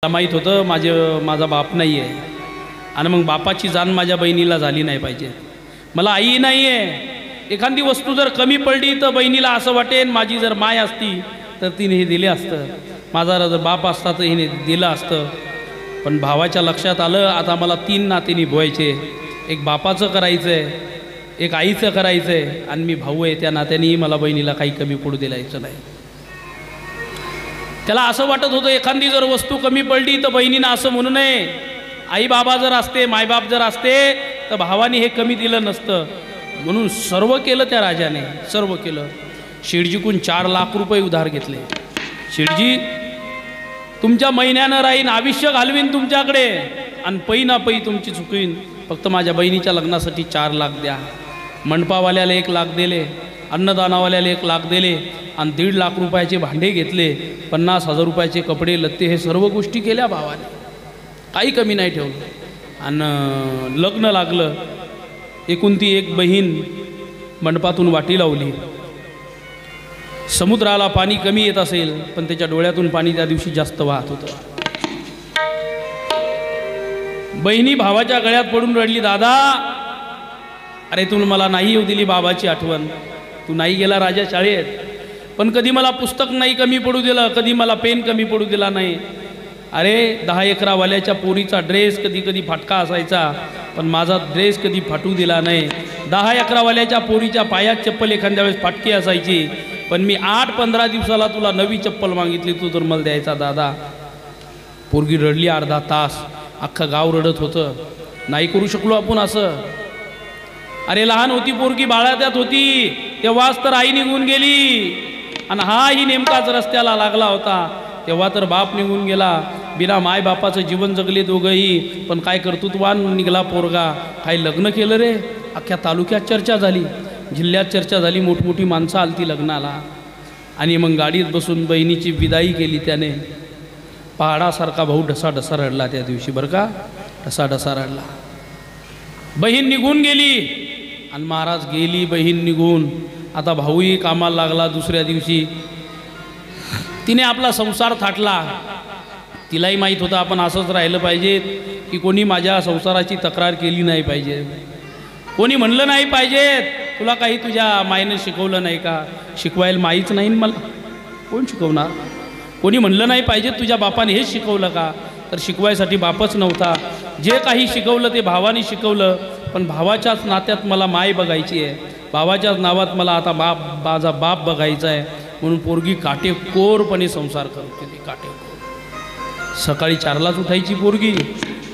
मला माहीत होतं माझा बाप नाही आहे आणि मग बापाची जाण माझ्या बहिणीला झाली नाही पाहिजे. मला आई नाही आहे. एखादी वस्तू जर कमी पडली तर बहिणीला असं वाटेन माझी जर माय असती तर तिने हे दिले असतं, माझा जर बाप असता तर हिने दिलं असतं. पण भावाच्या लक्षात आलं आता मला 3 नाते निभवायचे, एक बापाचं करायचं आहे, एक आईचं करायचं आहे आणि मी भाऊ आहे त्या नात्यानेही मला बहिणीला काही कमी पडू द्यायचं नाही. त्याला असं वाटत होतं एखादी जर वस्तू कमी पडली तर बहिणीनं असं म्हणू नये. आई बाबा जर असते, मायबाप जर असते तर भावाने हे कमी दिलं नसतं. म्हणून सर्व केलं त्या राजाने, सर्व केलं. शेठजीकडून 4 लाख रुपये उधार घेतले. शेठजी तुमच्या महिन्यानं राहीन, आयुष्य घालवीन तुमच्याकडे आणि पै ना पै तुमची चुकवीन, फक्त माझ्या बहिणीच्या लग्नासाठी 4 लाख द्या. मंडपावाल्याला 1 लाख दिले, अन्नदानावाल्याला 1 लाख दिले आणि 1.5 लाख रुपयाचे भांडे घेतले, 50,000 रुपयाचे कपडे लत्ते, हे सर्व गोष्टी केल्या भावाने, काही कमी नाही ठेवलं. आणि लग्न लागलं. एकूण ती एक बहीण मंडपातून वाटी लावली. समुद्राला पाणी कमी येत असेल पण त्याच्या डोळ्यातून पाणी त्या दिवशी जास्त वाहत होतं. बहिणी भावाच्या गळ्यात पडून रडली, दादा अरे तू मला नाही येऊ दिली बाबाची आठवण, तू नाही गेला राजा शाळेत, पण कधी मला पुस्तक नाही कमी पडू दिलं, कधी मला पेन कमी पडू दिला नाही. अरे 10 एकरावाल्याच्या पोरीचा ड्रेस कधी कधी फाटका असायचा पण माझा ड्रेस कधी फाटू दिला नाही. 10 एकरावाल्याच्या पोरीच्या पायात चप्पल एखाद्या वेळेस फाटकी असायची पण मी 8-15 दिवसाला तुला नवी चप्पल मागितली, तू तर मला द्यायचा दादा. पोरगी रडली अर्धा तास, अख्खं गाव रडत होतं. नाही करू शकलो आपण असं. अरे लहान होती पोरगी, बाळात्यात होती, तेव्हाच तर आई निघून गेली आणि हाही नेमकाच रस्त्याला लागला होता. तेव्हा तर बाप निघून गेला. बिना माय बापाचं जीवन जगले दोघंही, पण काय कर्तृत्वान निघाला पोरगा. काही लग्न केलं रे, अख्ख्या तालुक्यात चर्चा झाली, जिल्ह्यात चर्चा झाली, मोठमोठी माणसं आलती लग्नाला. आणि मग गाडीत बसून बहिणीची विदाई केली त्याने. पहाडासारखा भाऊ ढसाढसा रडला त्या दिवशी, बरं का, ढसाढसा रडला. बहीण निघून गेली आणि महाराज गेली बहीण निघून. आता भाऊही कामाला लागला. दुसऱ्या दिवशी तिने आपला संसार थाटला. तिलाही माहीत होतं आपण असंच राहिलं पाहिजे की कोणी माझ्या संसाराची तक्रार केली नाही पाहिजे, कोणी म्हणलं नाही पाहिजे तुला काही तुझ्या माईनं शिकवलं नाही का. शिकवायला माहीच नाही मला, कोण शिकवणार. कोणी म्हणलं नाही पाहिजे तुझ्या बापाने हेच शिकवलं का, तर शिकवायसाठी बापच नव्हता. जे काही शिकवलं ते भावाने शिकवलं, पण भावाच्याच नात्यात मला माय बघायची आहे, भावाच्याच नावात मला आता माझा बाप बघायचा आहे. म्हणून पोरगी काटेकोरपणे संसार करत गेली. काटेकोर सकाळी 4लाच उठायची पोरगी,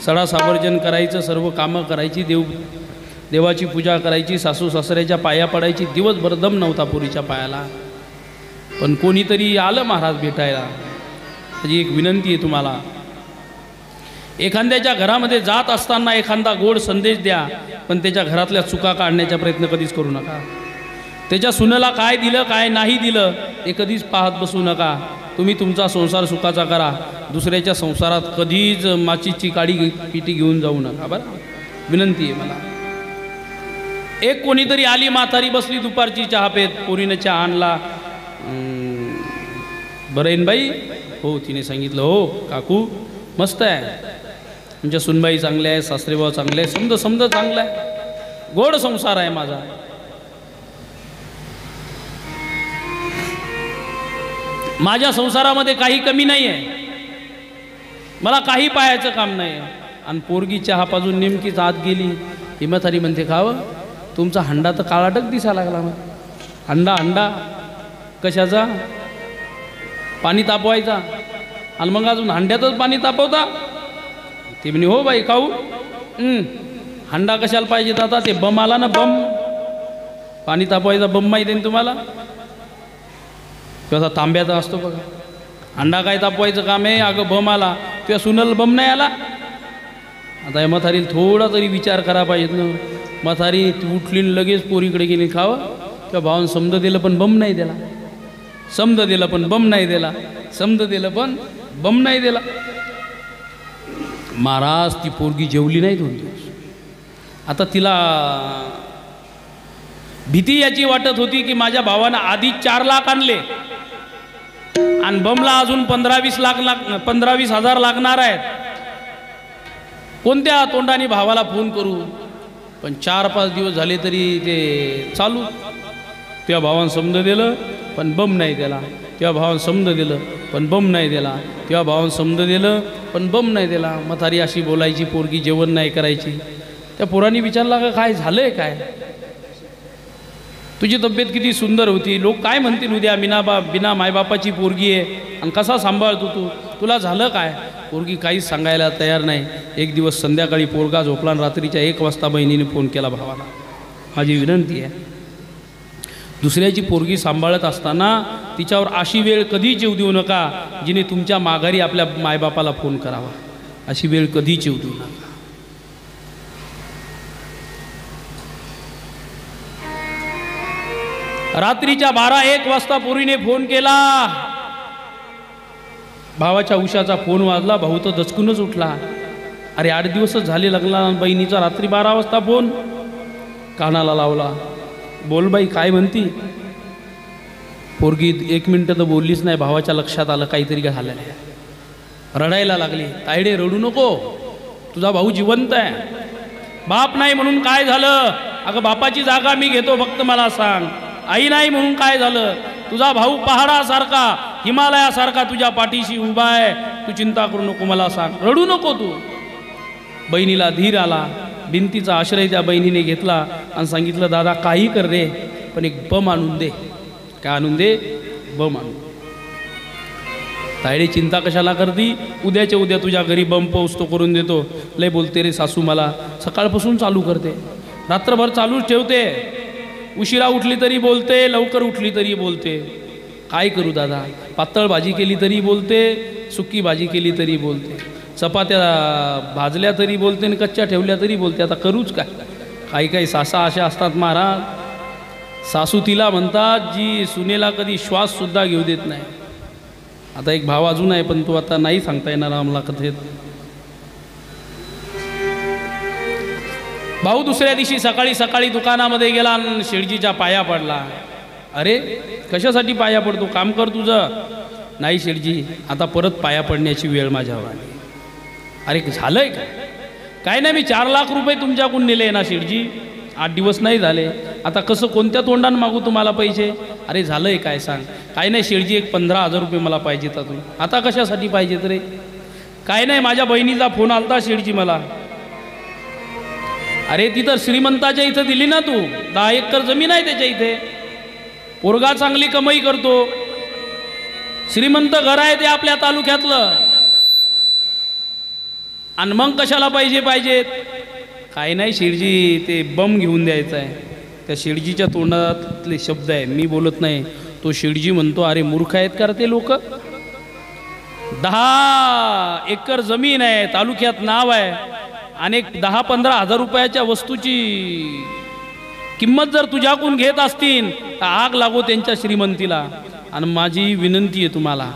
सडा सावर्जन करायचं, सर्व कामं करायची, देवाची पूजा करायची, सासू सासऱ्याच्या पाया पडायची. दिवसभर दम नव्हता पोरीच्या पायाला. पण कोणीतरी आलं महाराज भेटायला. माझी एक विनंती आहे तुम्हाला, एखाद्याच्या घरामध्ये जात असताना एखादा गोड संदेश द्या, पण त्याच्या घरातल्या चुका काढण्याचा प्रयत्न कधीच करू नका. त्याच्या सुनेला काय दिलं काय नाही दिलं हे कधीच पाहत बसू नका. तुम्ही तुमचा संसार सुखाचा करा, दुसऱ्याच्या संसारात कधीच माचीची काडी पिटी घेऊन जाऊ नका. बरं, विनंती आहे मला. एक कोणीतरी आली, म्हातारी बसली दुपारची चहा पेत. पोरीनं चहा आणला. बरं आहे बाई? हो. तिने सांगितलं, हो काकू मस्त आहे, तुमच्या सुनबाई चांगल्या आहे, सासरेभाऊ चांगले आहे, समजा चांगलं आहे, गोड संसार आहे माझा. माझ्या संसारामध्ये काही कमी नाही आहे, मला काही पाहायचं काम नाही आहे. आणि पोरगी चहा पाजून नेमकीच आत गेली. हिमतारी म्हणते, खावं तुमचा हंडा तर काळाटक दिसायला लागला. मग हंडा कशाचा? पाणी तापवायचा. आणि मग अजून हंड्यातच पाणी तापवता? ते म्हणे, हो बाई खाऊ. हंडा कशाला पाहिजेत आता? ते बम आला ना, बम, पाणी तापवायचा बम माहिती आहे तुम्हाला? कसा तांब्याचा असतो बघा. हंडा काय तापवायचं काम आहे? अगं बम आला, तुझ्या सुनल बम नाही आला. आता या म्हातारीला थोडा तरी विचार करा पाहिजेत ना. म्हातारी उठली लगेच पोरीकडे गेली. खावं त्या भावानं समज दिलं पण बम नाही दिला, समज दिलं पण बम नाही दिला, समज दिलं पण बम नाही दिला. महाराज ती पोरगी जेवली नाही 2 दिवस. आता तिला भीती याची वाटत होती की माझ्या भावानं आधी 4 लाख आणले आणि बमला अजून 15-20 हजार लागणार आहेत. कोणत्या तोंडाने भावाला फोन करू? पण 4-5 दिवस झाले तरी ते चालू. त्या भावानं समज दिलं पण बम नाही दिला, त्या भावानं समज दिलं पण बम नाही दिला, त्या भावानं समज दिलं पण बम नाही दिला. म्हातारी अशी बोलायची, पोरगी जेवण नाही करायची. त्या पोरांनी विचारला का काय झालंय, काय तुझी तब्येत किती सुंदर होती, लोक काय म्हणतील उद्या, बिना मायबापाची पोरगी आहे आणि कसा सांभाळतो तू, तुला झालं काय? पोरगी काहीच सांगायला तयार नाही. एक दिवस संध्याकाळी पोरगा झोपला आणि रात्रीच्या 1 वाजता बहिणीने फोन केला भावाला, माझी विनंती आहे, दुसऱ्याची पोरगी सांभाळत असताना तिच्यावर अशी वेळ कधीच येऊ देऊ नका जिने तुमच्या माघारी आपल्या मायबापाला फोन करावा. अशी वेळ कधीच येऊ देऊ नका. रात्रीच्या 12-1 वाजता पोरीने फोन केला. भावाच्या उशाचा फोन वाजला. भाऊ तर दचकूनच उठला. अरे 8 दिवसच झाले लग्नाला, बहिणीचा रात्री 12 वाजता फोन. कानाला लावला. बोल बाई, काय म्हणती? पोरगी 1 मिनिट तर बोललीच नाही. भावाच्या लक्षात आलं काहीतरी झालेलं आहे. रडायला लागली. तायडे रडू नको, तुझा भाऊ जिवंत आहे. बाप नाही म्हणून काय झालं? अगं बापाची जागा मी घेतो, फक्त मला सांग. आई नाही म्हणून काय झालं? तुझा भाऊ पहाडासारखा, हिमालयासारखा तुझ्या पाठीशी उभा आहे, तू चिंता करू नको, मला सांग, रडू नको तू. बहिणीला धीर आला. भिंतीचा आश्रय त्या बहिणीने घेतला आणि सांगितलं, दादा काही कर रे, पण एक बम आणून दे. काय आणून दे? बम आणून. तायडे चिंता कशाला करती? उद्याच्या उद्या तुझ्या घरी बम पोहोचतो, करून देतो. लय बोलते रे सासू मला, सकाळपासून चालू करते, रात्रभर चालूच ठेवते, उशिरा उठली तरी बोलते, लवकर उठली तरी बोलते. काय करू दादा? पातळ भाजी केली तरी बोलते, सुकी भाजी केली तरी बोलते, चपात्या भाजल्या तरी बोलते आणि कच्च्या ठेवल्या तरी बोलते. आता करूच काय? काही काही सासा अशा असतात महाराज, सासू तिला म्हणतात जी सुनेला कधी श्वाससुद्धा घेऊ देत नाही. आता एक भाव अजून आहे, पण तो आता नाही सांगता येणार आम्हाला कथेत. भाऊ दुसऱ्या दिवशी सकाळी सकाळी दुकानामध्ये गेला आणि शेडजीच्या पाया पडला. अरे कशासाठी पाया पडतो? काम कर तुझं. नाही शेडजी, आता परत पाया पडण्याची वेळ माझ्यावर आली. अरे झालंय काय? काय नाही, मी 4 लाख रुपये तुमच्याकडून नेले ना शेडजी, 8 दिवस नाही झाले, आता कसं कोणत्या तोंडानं मागू तुम्हाला पैसे? अरे झालंय काय सांग? काय नाही शेडजी, एक 15,000 रुपये मला पाहिजेत. तुम्ही आता कशासाठी पाहिजेत रे? काय नाही, माझ्या बहिणीचा फोन आलता शेडजी मला. अरे ती तर श्रीमंताच्या इथं दिली ना तू, 10 एकर जमीन आहे त्याच्या इथे, पोरगा चांगली कमाई करतो, श्रीमंत घर आहे ते आपल्या तालुक्यातलं, आणि मग कशाला पाहिजेत? काय नाही शेडजी, ते बम घेऊन द्यायचा आहे. त्या शेडजीच्या तोंडातले शब्द आहे, मी बोलत नाही. तो शेडजी म्हणतो, अरे मूर्ख आहेत का ते लोक? 10 एकर जमीन आहे, तालुक्यात नाव आहे, आणि 10-15 हजार रुपयाच्या वस्तूची किंमत जर तुझ्याकडून घेत असतील तर आग लागो त्यांच्या श्रीमंतीला. आणि माझी विनंती आहे तुम्हाला,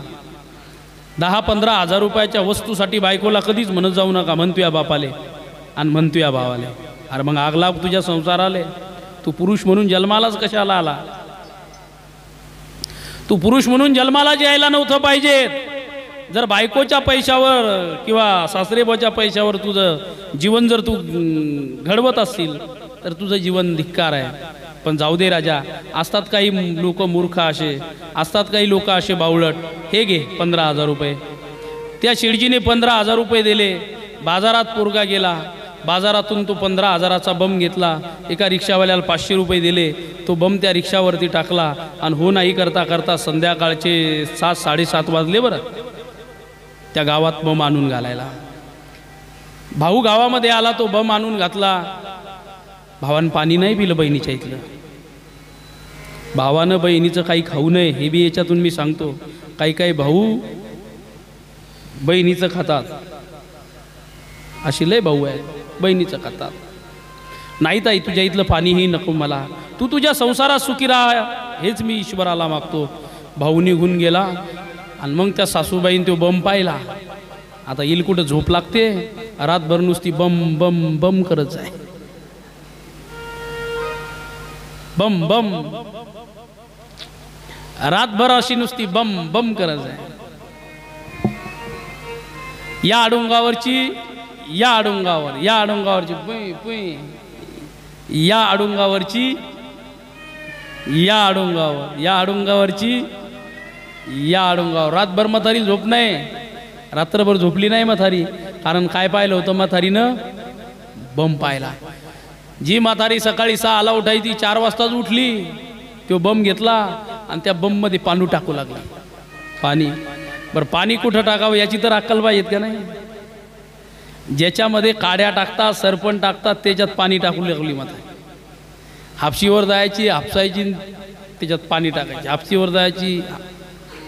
10-15 हजार रुपयाच्या वस्तूसाठी बायकोला कधीच म्हणत जाऊ नका, म्हणतो या बापाले आणि म्हणतो या भावाले. अरे मग आग लाग तुझ्या संसाराले. तू पुरुष म्हणून जन्मालाच कशाला आला? तू पुरुष म्हणून जन्माला यायला नव्हतं पाहिजे. जर बायकोच्या पैशावर किंवा सासरेबाच्या पैशावर तुझं जीवन जर तू घडवत असतील तर तुझं जीवन धिक्कार आहे. पण जाऊ दे राजा, असतात काही लोक मूर्ख असे, असतात काही लोक असे बावळट. हे घे 15,000 रुपये. त्या शेडजीने 15,000 रुपये दिले. बाजारात पोरगा गेला, बाजारातून तो 15,000चा बम घेतला. एका रिक्षावाल्याला 500 रुपये दिले. तो बम त्या रिक्षावरती टाकला आणि हो नाही करता करता संध्याकाळचे 7-7:30 वाजले बरं त्या गावात बम आणून घालायला. भाऊ गावामध्ये आला, तो बम आणून घातला. भावानं पाणी नाही पिलं बहिणीच्या इथलं. भावानं बहिणीचं काही खाऊ नये हे बी याच्यातून मी सांगतो. काही काही भाऊ बहिणीचं खातात, अशी लय भाऊ आहेत, बहिणीचं खातात. नाही ताई, तुझ्या इथलं पाणीही नको मला, तू तुझ्या संसारात सुखी राहा, हेच मी ईश्वराला मागतो. भाऊ निघून गेला आणि मग त्या सासूबाईन तो बम पाहिला. आता येईल कुठं झोप लागते, रातभर नुसती बम बम बम करत आहे, बम बम. रातभर अशी नुसती बम बम करत आहे. या अडुंगावरची या अडुंगावर, या अडुंगावरची पुई पुई, या अडुंगावरची या अडुंगावर, या अडुंगावरची या अडुंगावर. रातभर म्हातारी झोप नाही, रात्रभर झोपली नाही म्हातारी. कारण काय पाहिलं होतं म्हातारीनं? बम पाहिला. जी म्हातारी सकाळी 6ला उठायची 4 वाजताच उठली, तो बम घेतला आणि त्या बममध्ये पाणी टाकू लागला. पाणी. बरं पाणी कुठं टाकावं याची तर अक्कल पाहिजेत का नाही? ज्याच्यामध्ये काड्या टाकतात, सरपण टाकतात, त्याच्यात पाणी टाकू लागली म्हातारी. हापशीवर जायची, हापसायची, त्याच्यात पाणी टाकायची. हापशीवर जायची,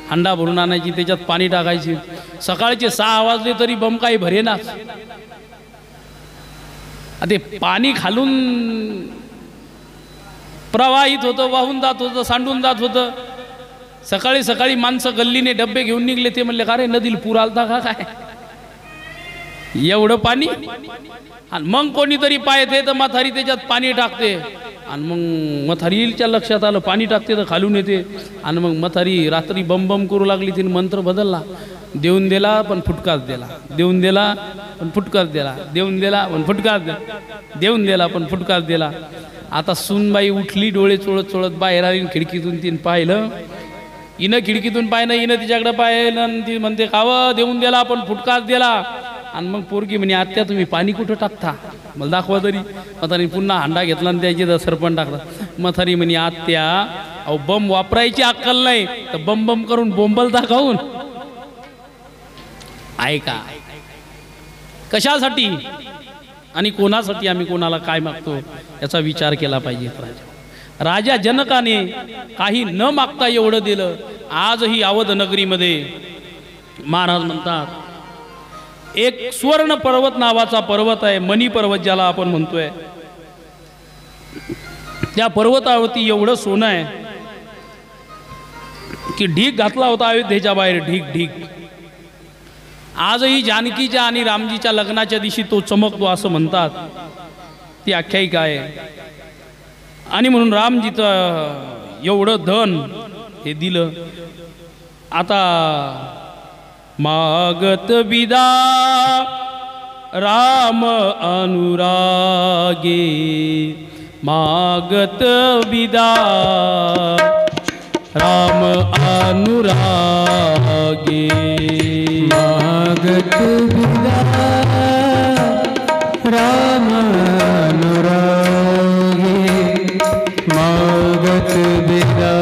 हंडा भरून आणायची, त्याच्यात पाणी टाकायची. सकाळचे 6 वाजले तरी बम काही भरेनाच. ते पाणी खालून प्रवाहित होतं, वाहून जात होतं, सांडून जात होतं. सकाळी सकाळी माणसं गल्लीने डब्बे घेऊन निघले. ते म्हणले का रे नदीला पूर आलता का काय एवढं पाणी? आणि मग कोणीतरी पाहते तर म्हातारी त्याच्यात पाणी टाकते. आणि मग म्हातारीच्या लक्षात आलं पाणी टाकते तर खालून येते. आणि मग म्हातारी रात्री बम बम करू लागली. तिने मंत्र बदलला. देऊन दिला पण फुटकाच दिला, देऊन दिला पण फुटकाच दिला, देऊन दिला पण फुटकाच दिला, देऊन दिला पण फुटकाच दिला. आता सूनबाई उठली, डोळे चोळत चोळत बाहेर आली. खिडकीतून तिने पाहिलं. हिनं खिडकीतून पाहिलं, हिनं तिच्याकडे पाहिलं आणि ती म्हणते कावं देऊन दिला पण फुटकाच दिला. आणि मग पोरगी म्हणे आत्या तुम्ही पाणी कुठं टाकता, मला दाखवा तरी. म्हातारी पुन्हा हांडा घेतला आणि त्याची सरपण टाकला. म्हातारी म्हणे आत्या अहो बम वापरायची अक्कल नाही तर बम बम करून बोंबल दाखवून ऐका. कशासाठी आणि कोणासाठी आम्ही कोणाला काय मागतो याचा विचार केला पाहिजे. राजा जनकाने काही न मागता एवढं दिलं. आजही अवध नगरीमध्ये महाराज म्हणतात एक स्वर्ण पर्वत नावाचा पर्वत आहे, मणी पर्वत ज्याला आपण म्हणतोय. त्या पर्वतावरती एवढं सोनं आहे की ढीग घातला होता अयोध्येच्या बाहेर, ढीग ढीग. आजही जानकीच्या आणि रामजीच्या लग्नाच्या दिवशी तो चमकतो असं म्हणतात. ती आख्यायिका आहे. आणि म्हणून रामजीचं एवढं धन हे दिलं. आता मागत विदा राम अनुरागे, मागत विदा राम अनुरागे, मागत विदा राम अनुरागे, मागत विदा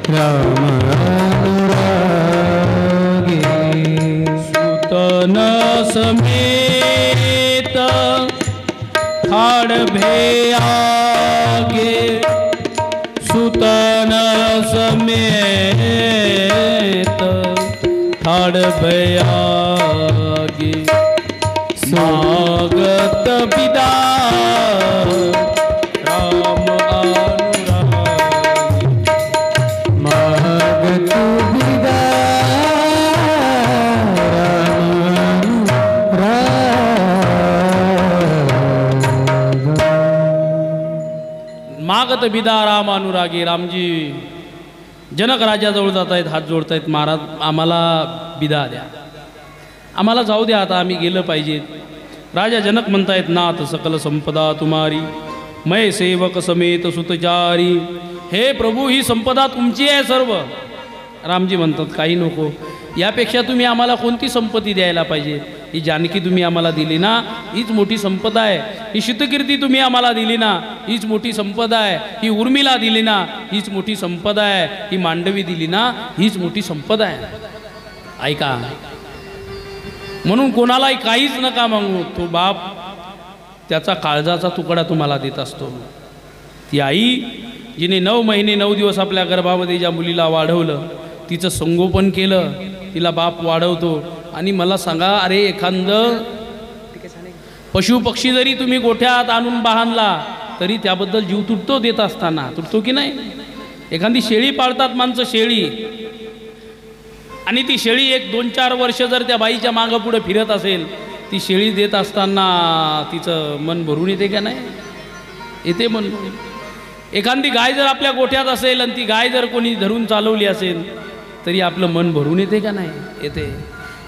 राम अनुरागे. सुतन समेत खाडभे आगे, सुतन समेत खाडभे आगे, मागत विदा राम अनुरागे, मागत विदा मागत विदा राम अनुरागे. रामजी जनक राजाजवळ जात आहेत, हात जोडतायत. महाराज आम्हाला विदा द्या, आम्हाला जाऊ द्या, आता आम्ही गेलं पाहिजे. राजा जनक म्हणतायत नाथ सकल संपदा तुम्हारी, मै सेवक समेत सुतचारी. हे प्रभू ही संपदा तुमची आहे सर्व. रामजी म्हणतात काही नको, यापेक्षा तुम्ही आम्हाला कोणती संपत्ती द्यायला पाहिजे? ही जानकी तुम्ही आम्हाला दिली ना, हीच मोठी संपदा आहे. ही शीतकीर्ती तुम्ही आम्हाला दिली ना, हीच मोठी संपदा आहे. ही उर्मिला दिली ना, हीच मोठी संपदा आहे. ही मांडवी दिली ना, हीच मोठी संपदा आहे. ऐका, म्हणून कोणालाही काहीच नका मागू. तो बाप त्याचा काळजाचा तुकडा तुम्हाला देत असतो. ती आई जिने 9 महिने 9 दिवस आपल्या गर्भामध्ये ज्या मुलीला वाढवलं, तिचं संगोपन केलं, तिला बाप वाढवतो. आणि मला सांगा, अरे एखादं पशुपक्षी जरी तुम्ही गोठ्यात आणून बांधला तरी त्याबद्दल जीव तुटतो देत असताना, तुटतो की नाही? एखादी शेळी पाळतात माणसं, शेळी, आणि ती शेळी 1-2-4 वर्ष जर त्या बाईच्या मागं पुढे फिरत असेल, ती शेळी देत असताना तिचं मन भरून येते का नाही? येते मन. एखादी गाय जर आपल्या गोठ्यात असेल आणि ती गाय जर कोणी धरून चालवली असेल तरी आपलं मन भरून येते का नाही? येते.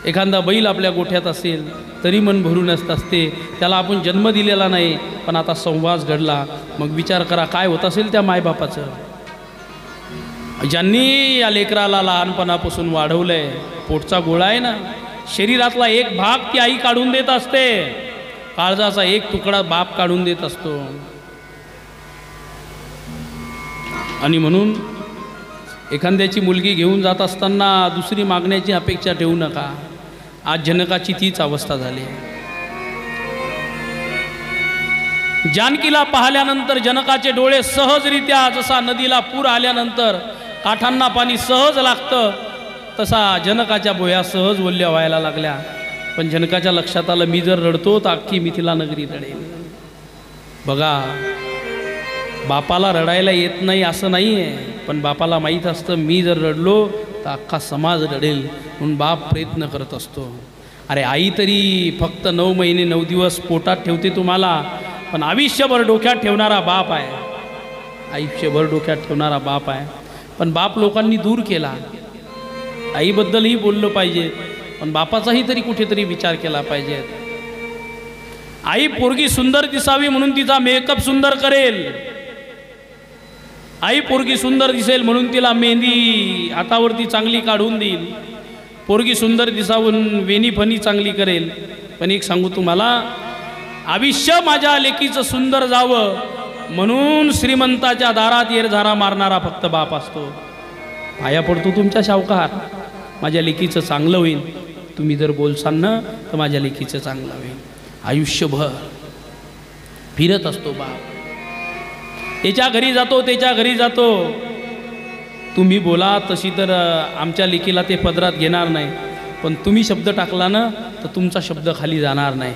एखादा बैल आपल्या गोठ्यात असेल तरी मन भरून असते. त्याला आपण जन्म दिलेला नाही, पण आता संवाद घडला. मग विचार करा काय होत असेल त्या मायबापाचं. ज्यांनी या लेकराला लहानपणापासून वाढवलंय, पोटचा गोळा आहे ना, शरीरातला एक भाग ती आई काढून देत असते. काळजाचा एक तुकडा बाप काढून देत असतो. आणि म्हणून एखाद्याची मुलगी घेऊन जात असताना दुसरी मागण्याची अपेक्षा ठेवू नका. आज जनकाची तीच अवस्था झाली. जानकीला पाहिल्यानंतर जनकाचे डोळे सहजरित्या, जसा नदीला पूर आल्यानंतर काठांना पाणी सहज लागतं, तसा जनकाच्या भुया सहज ओल्या व्हायला लागल्या. पण जनकाच्या लक्षात आलं, मी जर रडतो तर अख्खी मिथिला नगरी रडेल. बघा, बापाला रडायला येत नाही असं नाही आहे, पण बापाला माहीत असतं मी जर रडलो तर अख्खा समाज रडेल, म्हणून बाप प्रयत्न करत असतो. अरे आई तरी फक्त 9 महिने 9 दिवस पोटात ठेवते तुम्हाला, पण आयुष्यभर डोक्यात ठेवणारा बाप आहे. आयुष्यभर डोक्यात ठेवणारा बाप आहे. पण बाप लोकांनी दूर केला. आईबद्दलही बोललं पाहिजे, पण बापाचाही तरी कुठेतरी विचार केला पाहिजे. आई पोरगी सुंदर दिसावी म्हणून तिचा मेकअप सुंदर करेल. आई पोरगी सुंदर दिसेल म्हणून तिला मेहंदी हातावरती चांगली काढून देईल. पोरगी सुंदर दिसावून वेणी फणी चांगली करेल. पण एक सांगू तुम्हाला, आयुष्य माझ्या लेकीचं सुंदर जावं म्हणून श्रीमंताच्या दारात येरझारा मारणारा फक्त बाप असतो. पाया पडतो तुमच्या सावकार, माझ्या लेकीचं चांगलं होईल. तुम्ही जर बोलसाल ना तर माझ्या लेकीचं चांगलं होईल. आयुष्यभर फिरत असतो बाप. त्याच्या घरी जातो, त्याच्या घरी जातो. तुम्ही बोला तशी तर आमच्या लेकीला ते पदरात घेणार नाही, पण तुम्ही शब्द टाकला ना तर तुमचा शब्द खाली जाणार नाही.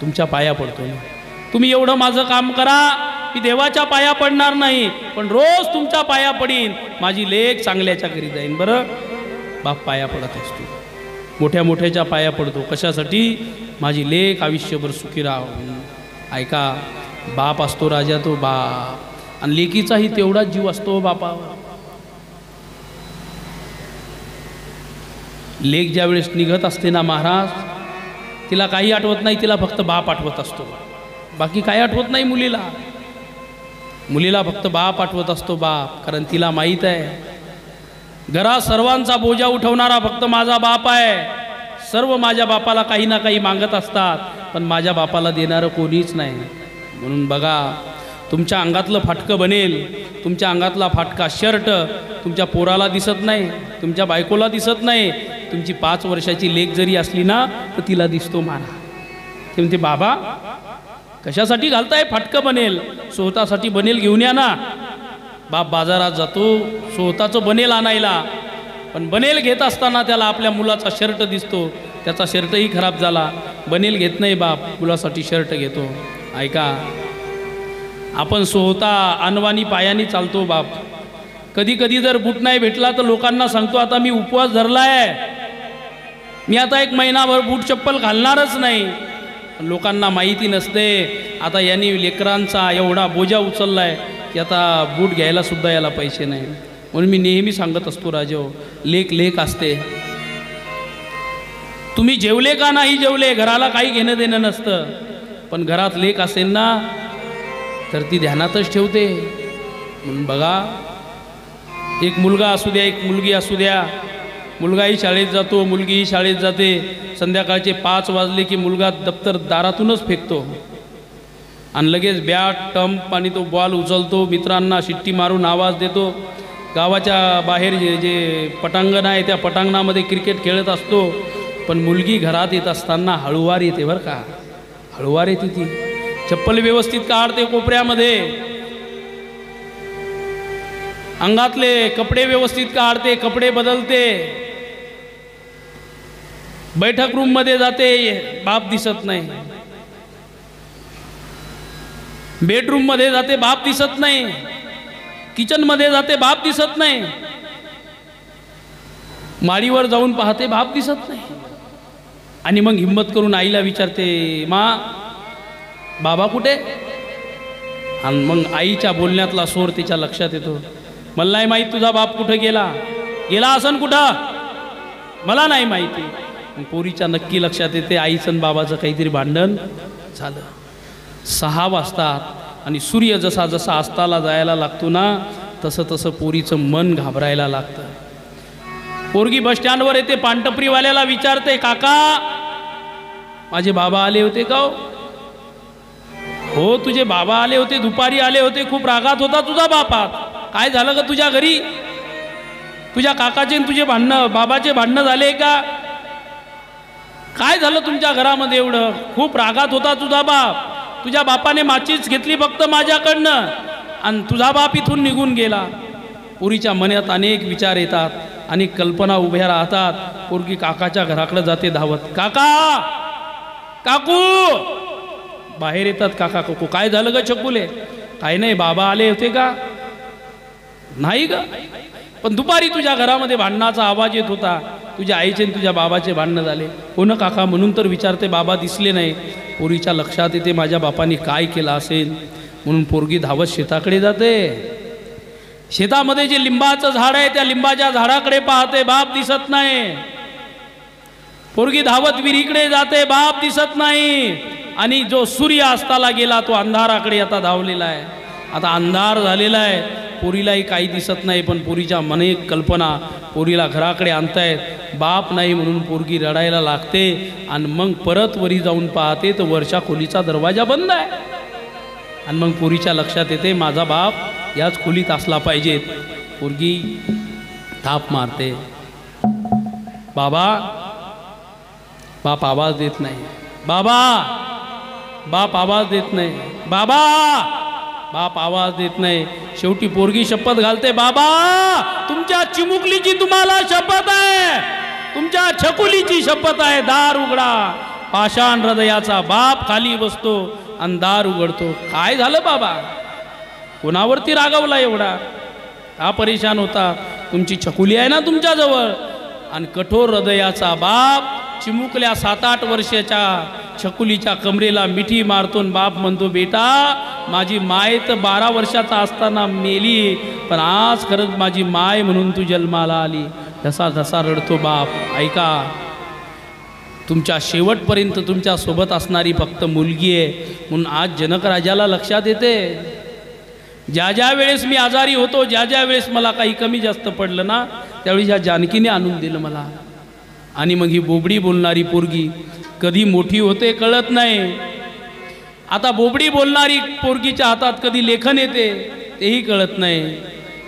तुमच्या पाया पडतो ना. तुम्ही एवढं माझं काम करा, मी देवाच्या पाया पडणार नाही, पण रोज तुमच्या पाया पडीन. माझी लेक चांगल्याच्या घरी जाईन. बरं, बाप पाया पडत असतो, मोठ्या मोठ्याच्या पाया पडतो. कशासाठी? माझी लेक आयुष्यभर सुखी राहावं. ऐका, बाप असतो राजा तो बाप, आणि लेकीचाही तेवढाच जीव असतो बापावर. लेक ज्या वेळेस निघत असते ना महाराज, तिला काही आठवत नाही, तिला फक्त बाप आठवत असतो. बाकी काही आठवत नाही मुलीला. मुलीला फक्त बाप आठवत असतो, बाप. कारण तिला माहीत आहे घरात सर्वांचा बोजा उठवणारा फक्त माझा बाप आहे. सर्व माझ्या बापाला काही ना काही मागत असतात, पण माझ्या बापाला देणारं कोणीच नाही. म्हणून बघा, तुमच्या अंगातलं फाटकं बनेल, तुमच्या अंगातला फाटका शर्ट तुमच्या पोराला दिसत नाही, तुमच्या बायकोला दिसत नाही. तुमची 5 वर्षाची लेक जरी असली ना तर तिला दिसतो मारा. ते म्हणते, बाबा कशासाठी घालताय? फाटकं बनेल. स्वतःसाठी बनेल घेऊन या ना. बाप बाजारात जातो स्वतःचं बनेल आणायला, पण बनेल घेत असताना त्याला आपल्या मुलाचा शर्ट दिसतो. त्याचा शर्टही खराब झाला. बनेल घेत नाही बाप, मुलासाठी शर्ट घेतो. ऐका, आपण स्वतः अनवाणी पायाने चालतो बाप. कधी कधी जर बूट नाही भेटला तर लोकांना सांगतो, आता मी उपवास धरलाय, मी आता 1 महिनाभर बूट चप्पल घालणारच नाही. लोकांना माहिती नसते आता यांनी लेकरांचा एवढा बोजा उचललाय की आता बूट घ्यायला सुद्धा याला पैसे नाही. म्हणून मी नेहमी सांगत असतो, राजो, लेक लेक असते. तुम्ही जेवले का नाही जेवले घराला काही घेणं देणं नसतं, पण घरात लेक असेल ना तर ती ध्यानातच ठेवते. म्हणून बघा, एक मुलगा असू द्या, एक मुलगी असू द्या, मुलगाही शाळेत जातो, मुलगीही शाळेत जाते. संध्याकाळचे 5 वाजले की मुलगा दप्तर दारातूनच फेकतो आणि लगेच बॅट टंप आणि तो बॉल उचलतो, मित्रांना शिट्टी मारून आवाज देतो. गावाच्या बाहेर जे पटांगण आहे त्या पटांगणामध्ये क्रिकेट खेळत असतो. पण मुलगी घरात येत असताना हळूवार येते बरं का, हळूवार येते. ती चप्पल व्यवस्थित काढते कोपऱ्यामध्ये, अंगातले कपडे व्यवस्थित काढते, कपडे बदलते, बैठक रूम मध्ये जाते, बाप दिसत नाही. बेडरूम मध्ये जाते, बाप दिसत नाही. किचन मध्ये जाते, बाप दिसत नाही. माळीवर जाऊन पाहते, बाप दिसत नाही. आणि मग हिम्मत करून आईला विचारते, मा बाबा कुठे? आणि मग आईच्या बोलण्यातला स्वर तिच्या लक्षात येतो. मला नाही माहीत तुझा बाप कुठं गेला, गेला असन कुठं, मला नाही माहिती. मग पोरीच्या नक्की लक्षात येते आईचं आणि बाबाचं काहीतरी भांडण झालं. 6 वाजतात आणि सूर्य जसा जसा अस्ताला जायला लागतो ना तसं तसं पोरीचं मन घाबरायला लागतं. पोरगी बस स्टँडवर येते, पानटपरीवाल्याला विचारते, काका माझे बाबा आले होते का? हो तुझे बाबा आले होते, दुपारी आले होते, खूप रागात होता तुझा बापात. काय झालं का तुझ्या घरी? तुझ्या काकाचे आणि तुझे भांडणं, बाबाचे भांडणं झाले का? काय झालं तुमच्या घरामध्ये एवढं? खूप रागात होता तुझा बाप, तुझ्या बापाने माचीच घेतली फक्त माझ्याकडनं आणि तुझा बाप इथून निघून गेला. पोरीच्या मनात अनेक विचार येतात, अनेक कल्पना उभ्या राहतात. पोरगी काकाच्या घराकडे जाते धावत, काका काकू. बाहेर येतात काका काकू. काय झालं ग छकुले? काय नाही, बाबा आले होते का? नाही ग, पण दुपारी तुझ्या घरामध्ये भांडणाचा आवाज येत होता, तुझ्या आईचे आणि तुझ्या बाबाचे भांडणं झाले. हो ना काका, म्हणून तर विचारते, बाबा दिसले नाही. पोरीच्या लक्षात येते माझ्या बापाने काय केलं असेल, म्हणून पोरगी धावत शेताकडे जाते. शेतामध्ये जे लिंबाचं झाड आहे त्या लिंबाच्या झाडाकडे पाहते, बाप दिसत नाही. पोरगी धावत विहिरीकडे जाते, बाप दिसत नाही. आणि जो सूर्य अस्ताला गेला तो अंधाराकडे आता धावलेला आहे. आता अंधार झालेला आहे, पोरीलाही काही दिसत नाही. पण पोरीच्या अनेक कल्पना पोरीला घराकडे आणतायत. बाप नाही म्हणून पोरगी रडायला लागते. आणि मग परत वरी जाऊन पाहते तर वरच्या खोलीचा दरवाजा बंद आहे. आणि मग पोरीच्या लक्षात येते माझा बाप याच खोलीत असला पाहिजेत. पोरगी थाप मारते, बाबा. बाप आवाज देत नाही, बाबा. बाप आवाज देत नाही, बाबा. बाप आवाज देत नाही. शेवटी पोरगी शपथ घालते, बाबा तुमच्या चिमुकलीची तुम्हाला शपथ आहे, तुमच्या छकुलीची शपथ आहे, दार उघडा. पाषाण हृदयाचा बाप खाली बसतो आणि दार उघडतो. काय झालं बाबा? कोणावरती रागवला एवढा? हा परेशान होता? तुमची छकुली आहे ना तुमच्याजवळ. आणि कठोर हृदयाचा बाप चिमुकल्या 7-8 वर्षाच्या छकुलीच्या कमरेला मिठी मारतून बाप म्हणतो, बेटा माझी माय तर 12 वर्षाचा असताना मेली, पण आज खरंच माझी माय म्हणून तू जन्माला आली. धसा धसा रडतो बाप. ऐका, तुमच्या शेवटपर्यंत तुमच्या सोबत असणारी फक्त मुलगी आहे म्हणून आज जनक राजाला लक्षात येते. ज्या ज्या वेळेस मी आजारी होतो, ज्या ज्या वेळेस मला काही कमी जास्त पडलं ना, त्यावेळी ह्या जानकीने आणून दिलं मला. आणि मग ही बोबडी बोलणारी पोरगी कधी मोठी होते कळत नाही. आता बोबडी बोलणारी पोरगीच्या हातात कधी लेखन येते तेही कळत नाही.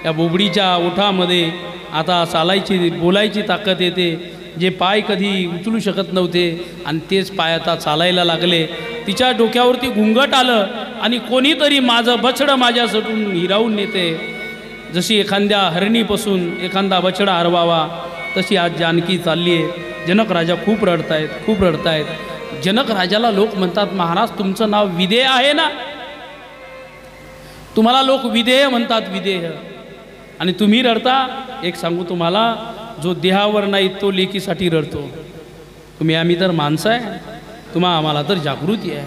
या बोबडीच्या ओठामध्ये आता चालायची बोलायची ताकद येते. जे पाय कधी उचलू शकत नव्हते आणि तेच पाय आता चालायला लागले. तिच्या डोक्यावरती घुंगट आलं आणि कोणीतरी माझं बछडं माझ्यासाठी हिरावून नेते. जशी एखाद्या हरणीपासून एखादा बछडा हरवावा तशी आज जानकी चालली आहे. जनक राजा खूप रडतायत, खूप रडतायत. जनक राजाला लोक म्हणतात, महाराज तुमचं नाव विदेह आहे ना, तुम्हाला लोक विदेह म्हणतात, विदेह, आणि तुम्ही रडता. एक सांगू तुम्हाला, जो देहावर नाही तो लेकीसाठी रडतो. आम्ही तर माणसं आहे, आम्हाला तर जागृती आहे.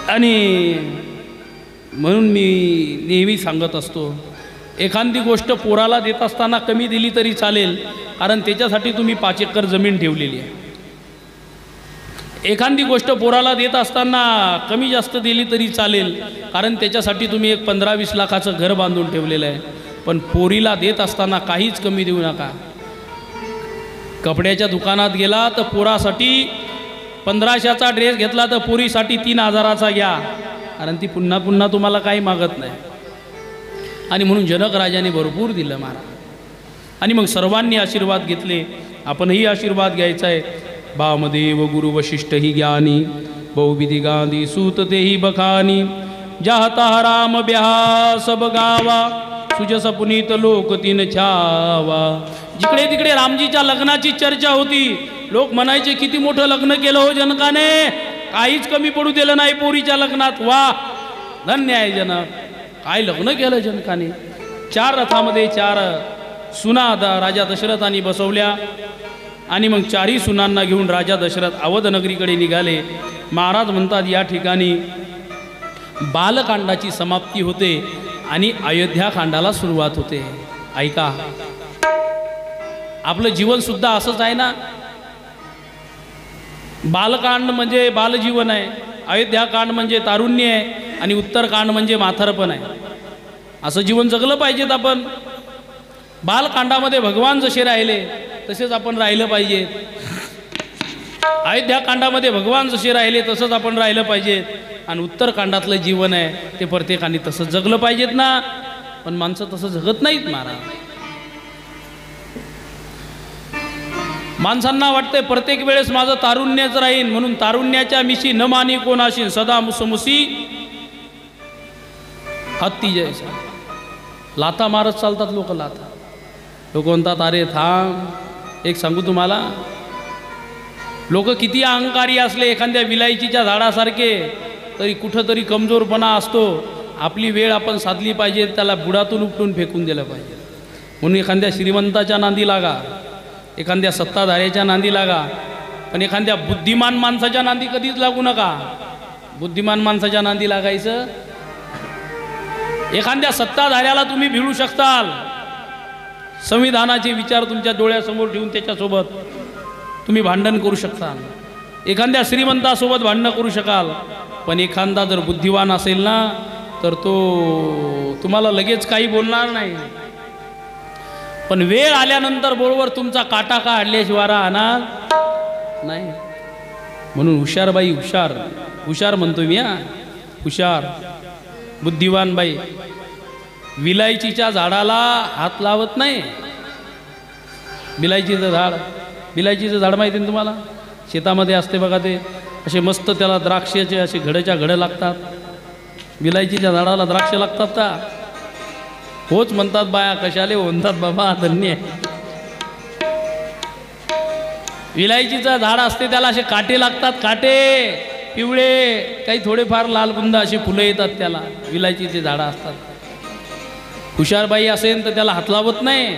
आणि म्हणून मी नेहमी सांगत असतो, एखादी गोष्ट पोराला देत असताना कमी दिली तरी चालेल, कारण त्याच्यासाठी तुम्ही 5 एकर जमीन ठेवलेली आहे. एखादी गोष्ट पोराला देत असताना कमी जास्त दिली तरी चालेल, कारण त्याच्यासाठी तुम्ही एक 15-20 लाखाचं घर बांधून ठेवलेलं आहे. पण पोरीला देत असताना काहीच कमी देऊ नका. कपड्याच्या दुकानात गेला तर पोरासाठी 1500चा ड्रेस घेतला तर पोरीसाठी 3000चा घ्या, कारण ती पुन्हा पुन्हा तुम्हाला काही मागत नाही. आणि म्हणून जनक राजाने भरपूर दिलं महाराज. आणि मग सर्वांनी आशीर्वाद घेतले. आपणही आशीर्वाद घ्यायचा आहे. वामदेव गुरु वशिष्ठ ही ज्ञानी, बहुविधी गांधी सूत तेही बखानी. जाहता राम ब्याहा सब गावा, सुजस पुनीत लोक तीन छावा. जिकडे तिकडे रामजीच्या लग्नाची चर्चा होती. लोक म्हणायचे किती मोठं लग्न केलं हो जनकाने, काहीच कमी पडू दिलं नाही पोरीच्या लग्नात. वा, धन्य आहे जनक, काय लग्न केलं जनकाने. 4 रथामध्ये 4 सुना राजा दशरथांनी बसवल्या. आणि मग 4ही सुनांना घेऊन राजा दशरथ अवध नगरीकडे निघाले. महाराज म्हणतात, या ठिकाणी बालकांडाची समाप्ती होते आणि अयोध्याकांडाला सुरुवात होते. ऐका, आपलं जीवन सुद्धा असंच आहे ना. बालकांड म्हणजे बालजीवन आहे, अयोध्याकांड म्हणजे तारुण्य आहे आणि उत्तरकांड म्हणजे म्हातारपण आहे. असं जीवन जगलं पाहिजेत आपण. बालकांडामध्ये भगवान जसे राहिले तसेच आपण राहिलं पाहिजे. अयोध्याकांडामध्ये भगवान जसे राहिले तसंच आपण राहिलं पाहिजे. आणि उत्तरकांडातलं जीवन आहे ते प्रत्येकाने तसंच जगलं पाहिजेत ना. पण माणसं तसं जगत नाहीत महाराज. माणसांना वाटतंय प्रत्येक वेळेस माझं तारुण्यच राहीन, म्हणून तारुण्याच्या मिशी न मानी कोणाशी सदा मुसमुसी हत्ती जैसा. लाथा मारत चालतात लोक. लाथा लोक म्हणतात अरे थांब, एक सांगू तुम्हाला, लोक किती अहंकारी असले एखाद्या विलायचीच्या झाडासारखे तरी कुठंतरी कमजोरपणा असतो. आपली वेळ आपण साधली पाहिजे, त्याला बुडातून उपटून फेकून दिलं पाहिजे. म्हणून एखाद्या श्रीमंताच्या नांदी लागा, एखाद्या सत्ताधाऱ्याच्या नांदी लागा, पण एखाद्या बुद्धिमान माणसाच्या नांदी कधीच लागू नका. बुद्धिमान माणसाच्या नांदी लागायचं. एखाद्या सत्ताधाऱ्याला तुम्ही भिडू शकताल, संविधानाचे विचार तुमच्या डोळ्यासमोर ठेवून त्याच्यासोबत तुम्ही भांडण करू शकता. एखाद्या श्रीमंतासोबत भांडणं करू शकाल, पण एखादा जर बुद्धिवान असेल ना तर तो तुम्हाला लगेच काही बोलणार नाही. पण वेळ आल्यानंतर बरोबर तुमचा काटा काढल्याशिवाय राहणार नाही. म्हणून हुशार बाई, हुशार हुशार म्हणतो मी, हुशार बुद्धिवान बाई विलायचीच्या झाडाला हात लावत नाही. विलायचीचं झाड माहिती ना तुम्हाला, शेतामध्ये असते बघा ते, असे मस्त त्याला द्राक्षाचे असे घडच्या घडं लागतात. विलायचीच्या झाडाला द्राक्ष लागतात का? होच म्हणतात बाया, कशाले म्हणतात बाबा, धन्य. विलायचीचं झाड असते त्याला असे काटे लागतात, काटे पिवळे, काही थोडेफार लाल बुंद असे फुलं येतात त्याला. विलायचीचे झाडं असतात. हुशारबाई असेल तर त्याला हात लावत नाही.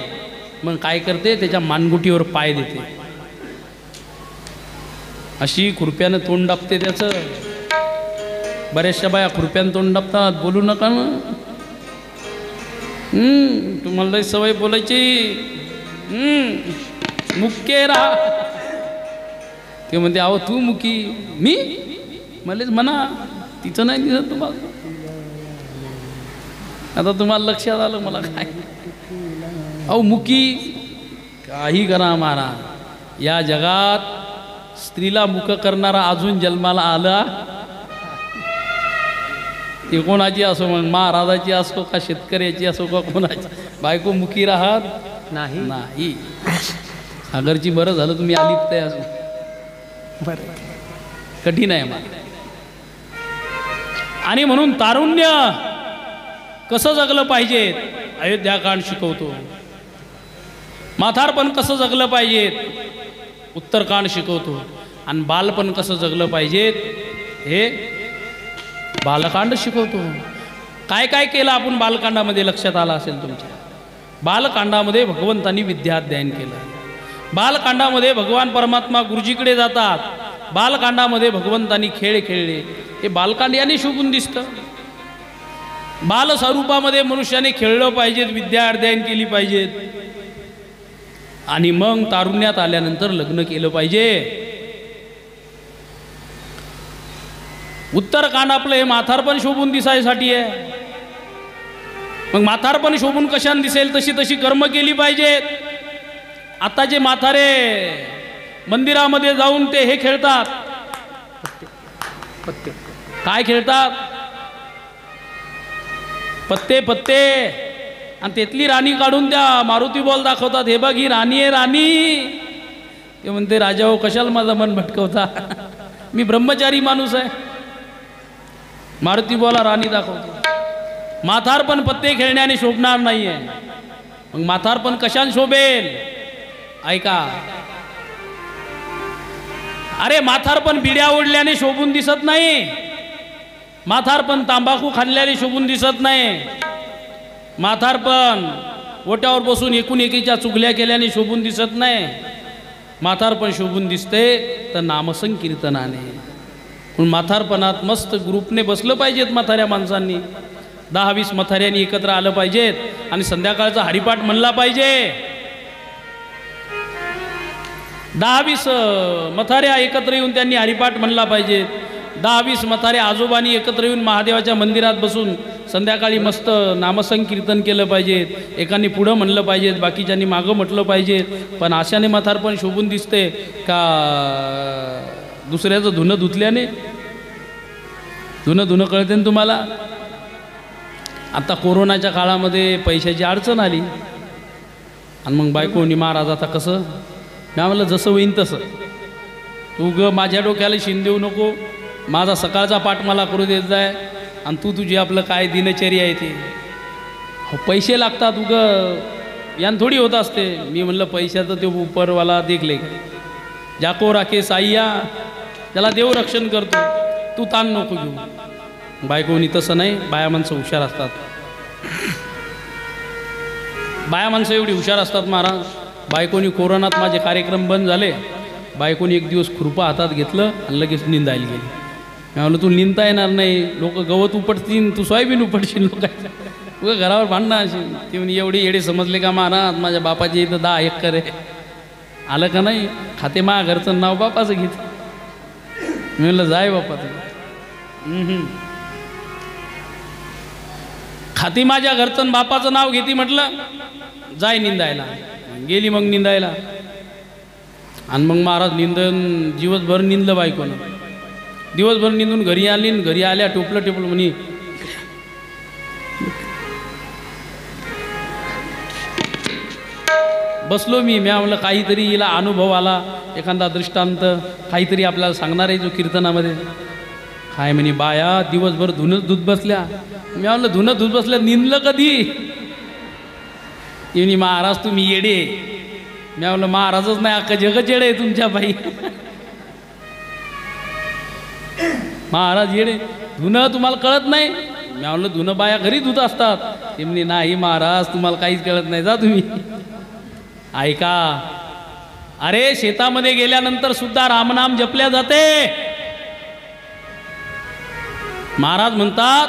मग काय करते, त्याच्या मानगुटीवर पाय देते, अशी खुरप्यानं तोंड दाबते त्याचं. बऱ्याचशा बाया खुरप्यानं तोंड दाबतात. बोलू नका ना, तुम्हाला सवय बोलायची. मुक्के राहा. ते म्हणते अहो तू मुकी, मी मलाच म्हणा, तिचं नाही दिसत तुम्हाला. आता तुम्हाला लक्षात आलं मला काय. अहो मुकी काही करा मारा, या जगात स्त्रीला मुक करणारा अजून जन्माला आला ते कोणाची असो, मग महाराजाची असो का शेतकऱ्याची असो का कोणाची, बायको मुकी राहत नाही. नाही सागरची बरं झालं तुम्ही आलीत ते असो. बरं कठीण आहे मला. आणि म्हणून तारुण्य कसं जगलं पाहिजे अयोध्याकांड शिकवतो. म्हातारपण कसं जगलं पाहिजे उत्तरकांड शिकवतो. आणि बालपण कसं जगलं पाहिजे हे बालकांड शिकवतो. काय काय केलं आपण बालकांडामध्ये लक्षात आलं असेल तुमच्या. बालकांडामध्ये भगवंतांनी विद्याध्ययन केलं. बालकांडामध्ये भगवान परमात्मा गुरुजीकडे जातात. बालकांडामध्ये भगवंतांनी खेळ खेळले. हे बालकांड याने शोभून दिसतं. बालस्वरूपामध्ये मनुष्याने खेळलं पाहिजेत, विद्या अध्ययन केली पाहिजेत. आणि मग तारुण्यात आल्यानंतर लग्न केलं पाहिजे. उत्तरकांड आपलं हे म्हातारपण शोभून दिसायसाठी आहे. मग म्हातारपण शोभून कशाने दिसेल, तशी तशी कर्म केली पाहिजेत. आता जे म्हातारे मंदिरामध्ये जाऊन ते हे खेळतात, काय खेळतात, पत्ते पत्ते, आणि त्यातली राणी काढून त्या मारुती बॉल दाखवतात. हे बघ ही राणी आहे, राणी. ते म्हणते राजा हो कशाला माझं मन भटकवता, मी ब्रह्मचारी माणूस आहे. मारुती बॉलला राणी दाखवतो. म्हातारपण पत्ते खेळण्याने शोभणार नाहीये. मग म्हातारपण कशाने शोभेल. ऐका, अरे म्हातारपण बिड्या ओढल्याने शोभून दिसत नाही. म्हातारपण तांबाखू खाल्ल्याने शोभून दिसत नाही. म्हातारपण ओट्यावर बसून एकूण एकीच्या चुगल्या केल्याने शोभून दिसत नाही. म्हातारपण शोभून दिसते तर नामसंकीर्तनाने. पण म्हातारपणात मस्त ग्रुपने बसलं पाहिजेत म्हाताऱ्या माणसांनी, 10-20 म्हाताऱ्यांनी एकत्र आलं पाहिजेत आणि संध्याकाळचा हरिपाठ म्हणला पाहिजे. 10-20 म्हाताऱ्या एकत्र येऊन त्यांनी हरिपाठ म्हणला पाहिजे. 10-20 म्हाताऱ्या आजोबांनी एकत्र येऊन महादेवाच्या मंदिरात बसून संध्याकाळी मस्त नामसंकीर्तन केलं पाहिजे. एकाने पुढं म्हणलं पाहिजेत, बाकीच्यांनी मागं म्हटलं पाहिजे. पण अशाने म्हातारपण शोभून दिसते का दुसऱ्याचं धुणं धुतल्याने? धुणं कळते ना तुम्हाला. आता कोरोनाच्या काळामध्ये पैशाची अडचण आली आणि मग बायकोनी महाराज आता कसं? मी म्हणलं जसं होईन तसं. तू माझ्या डोक्याला शिन देऊ नको, माझा सकाळचा पाठ मला करू देत जाय आणि तू तुझी आपलं काय दिनचर्या आहे ते. पैसे लागतात यान थोडी होत असते. मी म्हणलं पैशाचं ते उपरवाला देखले जाको राखे साईया, त्याला देव रक्षण करतो, तू ताण नको घेऊ. बायकोनी तसं नाही, बाया माणसं हुशार असतात. बाया माणसं एवढी हुशार असतात महाराज. बायकोनी कोरोनात माझे कार्यक्रम बंद झाले, बायकोनी एक दिवस खुरपा हातात घेतलं आणि लगेच निंदायला गेली. मी म्हणलं तू निंदता येणार नाही, लोक गवत उपटतील, तू सोयाबीन उपटशील, लोक घरावर भांडणं असेल. ती म्हणे एवढे येडे समजले का महाराज? माझ्या बापाची इथं 10 एकर आहे. आलं का नाही? खाते माझ्या घरचं नाव बापाचं घेते. मी म्हणलं जाय बापा तू. खाती माझ्या घरचं बापाचं नाव घेते म्हटलं, जाय निंदायला. गेली मग निंदायला आणि मग महाराज दिवसभर निंदलं बायकोनं. दिवसभर निंदून घरी आली, घरी आल्या टोपलं म्हणे बसलो मी म्हणलं काहीतरी हिला अनुभव आला, एखादा दृष्टांत काहीतरी आपल्याला सांगणार आहे जो कीर्तनामध्ये. काय म्हणे बाया दिवसभर धुत बसल्या. मी म्हणलं धुणं धुत बसल्या, निंदलं कधी? येणी महाराज तुम्ही येडे. मी म्हणलं महाराजच नाही अख्खा जगच येडे आहे तुमच्या बाई. महाराज येडे, धुणं तुम्हाला कळत नाही? मी म्हणलं धुणं बाया घरी धुत असतात. ते म्हणे नाही महाराज तुम्हाला काहीच कळत नाही, जा तुम्ही. ऐका, अरे शेतामध्ये गेल्यानंतर सुद्धा रामनाम जपल्या जाते. महाराज म्हणतात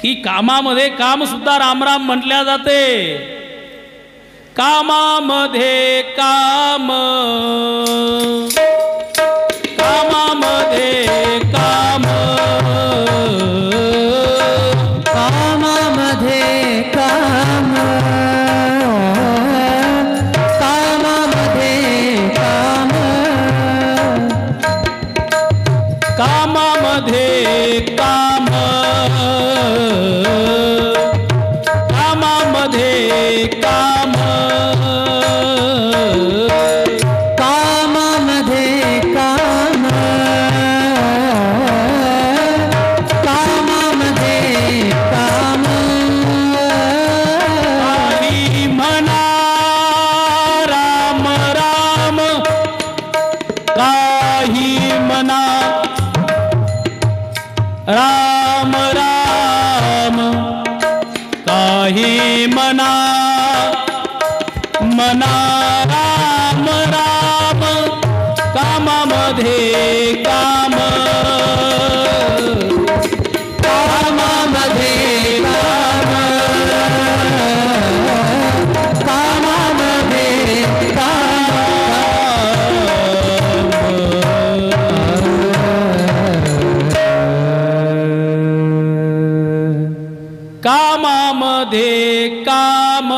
की कामामध्ये काम सुद्धा रामराम म्हटल्या जाते. कामामध्ये काम, कामामध्ये काम, कामामध्ये काम, कामामध्ये काम, कामामध्ये काम, कामामध्ये काम, कामामध्ये काम, कामामध्ये काम. काही म्हणा राम राम, काही म्हणा राम राम, काही म्हणा म्हणा राम राम, कामामध्ये काम, कामामध्ये काम, कामामध्ये कामामध्ये काम,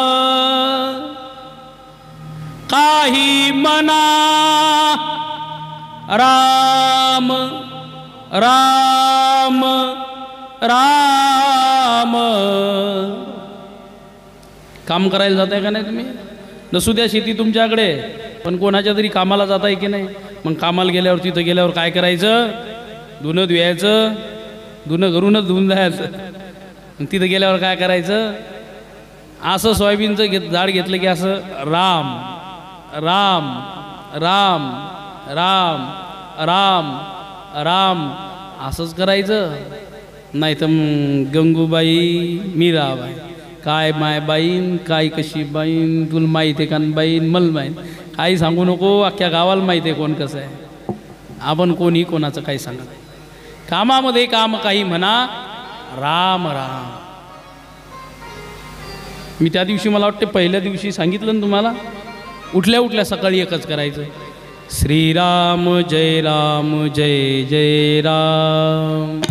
काही म्हणा राम राम राम. काम करायला जाताय का नाही तुम्ही? नसू द्या शेती तुमच्याकडे, पण कोणाच्या तरी कामाला जाताय की नाही? मग कामाला गेल्यावर तिथं गेल्यावर काय करायचं? धुणं धुवायचं, धुणं घरूनच धुवून जायचं. मग तिथं गेल्यावर काय करायचं? असं सोयाबीनचं झाड घेतलं की असं राम राम राम राम राम राम असंच करायचं. नाही तर गंगूबाई मीराबाई, काय माय बाईन, काय कशी बाईन, तुला माहीत आहे का बाईन? मला माहीत, काही सांगू नको, अख्ख्या गावाला माहीत आहे कोण कसं आहे. आपण कोणी कोणाचं काही सांगत नाही. कामामध्ये काम काही म्हणा, राम राम. मी त्या दिवशी मला वाटते पहिल्या दिवशी सांगितलं ना तुम्हाला, उठल्या उठल्या सकाळी एकच करायचं, श्रीराम जय राम जय जय राम,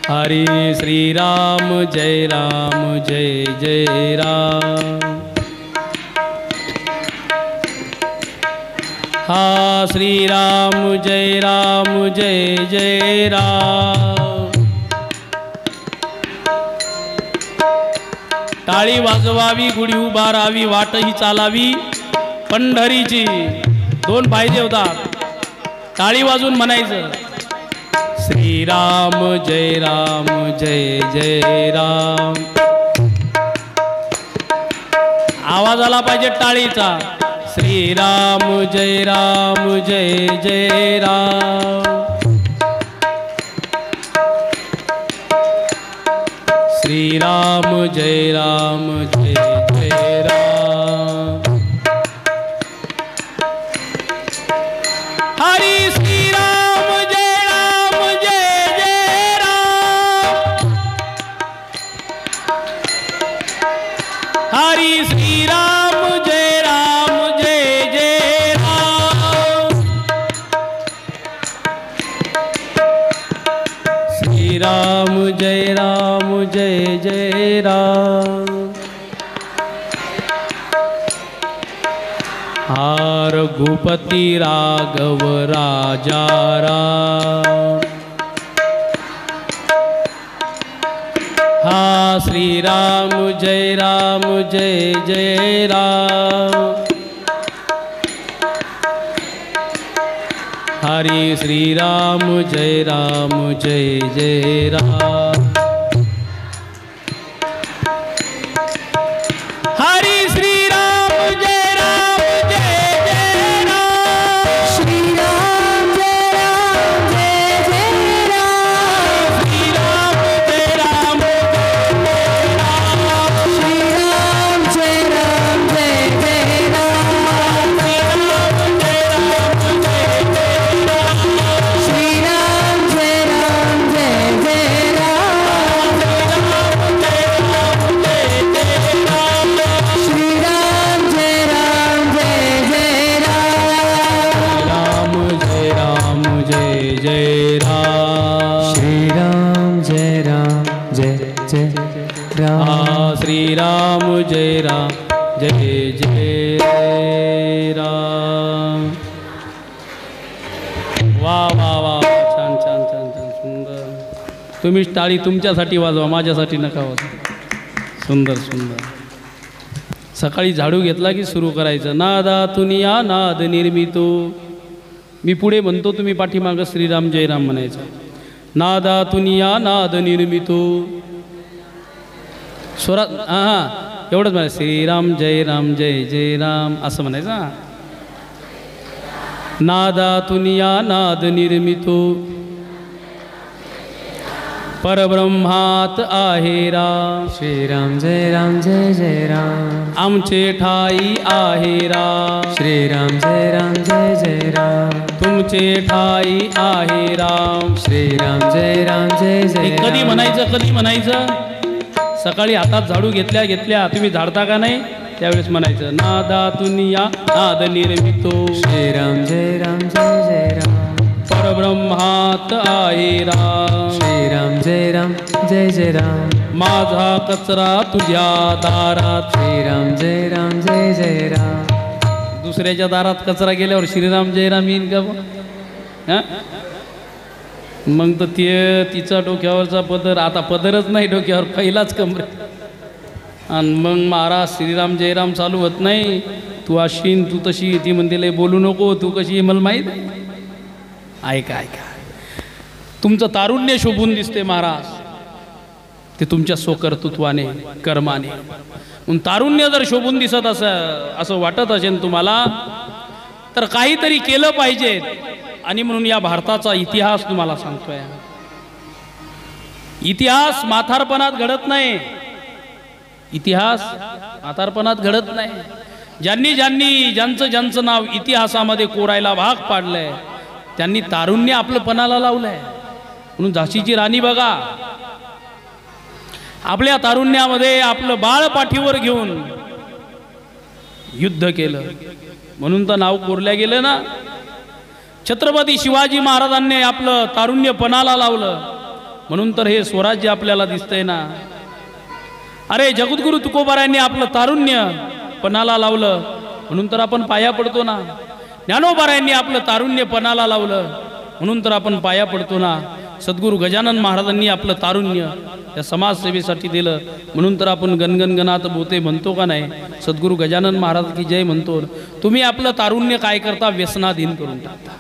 हरे श्रीराम जय राम जय जय राम. हा श्रीराम जय राम जय जय राम. टाळी वाजवावी, गुढी उभारावी, वाटही चालावी पंढरीची. दोन पाहिजे होतात. टाळी वाजून म्हणायचं श्रीराम जय राम जय जय राम. आवाज आला पाहिजे टाळीचा, श्रीराम जय राम जय जय राम. श्रीराम जय राम जय जय राम. हरी श्रीराम जय राम जय जय राम. हरी श्रीराम जय राम जय जय राम. श्रीराम जय राम जय जय राम. हा रघुपती राघव राजा राम. हा श्रीराम जय राम जय जय राम. हरे श्रीराम जय राम जय जय राम. हरे श्रीराम जय राम जय जय राम. श्रीराम जय राम जय जय राम. श्रीराम जय राम जय जय राम. श्रीराम जय राम जय जय राम. श्रीराम जय राम जय जय राम. श्रीराम जय राम जय जय राम. श्रीराम जय राम जय जय राम. श्रीराम जय राम जय जय राम. श्रीराम जय राम जय जय राम. वा वा वा, छान छान छान छान, सुंदर. तुम्ही टाळी तुमच्यासाठी वाजवा, माझ्यासाठी नका वाजवा. सुंदर सुंदर. सकाळी झाडू घेतला की सुरू करायचं, नादातून या नाद निर्मितो. मी पुढे म्हणतो, तुम्ही पाठीमागं श्रीराम जय राम म्हणायचं. नादातून या नाद निर्मितो. स्वरात हां एवढंच म्हणायचं, श्रीराम जय राम जय जय राम असं म्हणायचं. हां, नादातून या नाद निर्मितो. परब्रह्मात आहे राम. श्रीराम जय राम जय जय राम. आमचे ठाई आहे राम. श्रीराम जय राम जय जय राम. तुमचे ठाई आहे राम. श्रीराम जय राम जय हे जय कधी राम. म्हणायचं, कधी म्हणायचं? सकाळी हातात झाडू घेतल्या घेतल्या. तुम्ही झाडता का नाही? त्यावेळेस म्हणायचं, नादातून या नाद निर्मितो. श्रीराम जय राम जय जय राम. परब्रह्मात आहे राम. श्रीराम जय राम जय जय राम. माझा कचरा तुझ्या दारात. श्रीराम जय राम जय जय राम. दुसऱ्याच्या दारात कचरा गेल्यावर श्रीराम जय राम येईन का? हां, मग तर ते तिचा डोक्यावरचा पदर, आता पदरच नाही डोक्यावर, पहिलाच कमरे. आणि मग महाराज श्रीराम जयराम चालू होत नाही. तू अशीन, तू तशी. ती म्हणते लय बोलू नको, तू कशी मला माहीत आहे. ऐका ऐका, तुमचं तारुण्य शोभून दिसते महाराज, ते तुमच्या स्वकर्तृत्वाने कर्माने. म्हणून तारुण्य जर शोभून दिसत असं वाटत असेल तुम्हाला, तर काहीतरी केलं पाहिजे. आणि म्हणून या भारताचा इतिहास तुम्हाला सांगतोय. इतिहास म्हातारपणात घडत नाही. इतिहास म्हातारपणात घडत नाही. ज्यांचं ज्यांचं नाव इतिहासामध्ये कोरायला भाग पाडलंय त्यांनी तारुण्य आपलं पणाला लावलंय. म्हणून झाशीची राणी बघा, आपल्या तारुण्यामध्ये आपलं बाळ पाठीवर घेऊन युद्ध केलं म्हणून तर नाव कोरल्या गेलं ना. छत्रपती शिवाजी महाराजांनी आपलं तारुण्य पणाला लावलं म्हणून तर हे स्वराज्य आपल्याला दिसतंय ना. अरे जगद्गुरु तुकोबारायांनी आपलं तारुण्य पणाला लावलं म्हणून तर आपण पाया पडतो ना. ज्ञानोबारायांनी आपलं तारुण्य पणाला लावलं म्हणून तर आपण पाया पडतो ना. सद्गुरू गजानन महाराजांनी आपलं तारुण्य या समाजसेवेसाठी दिलं म्हणून तर आपण गणगण गणात बोते म्हणतो का नाही. सद्गुरू गजानन महाराज की जय म्हणतो. तुम्ही आपलं तारुण्य काय करता, व्यसनाधीन करून टाकता.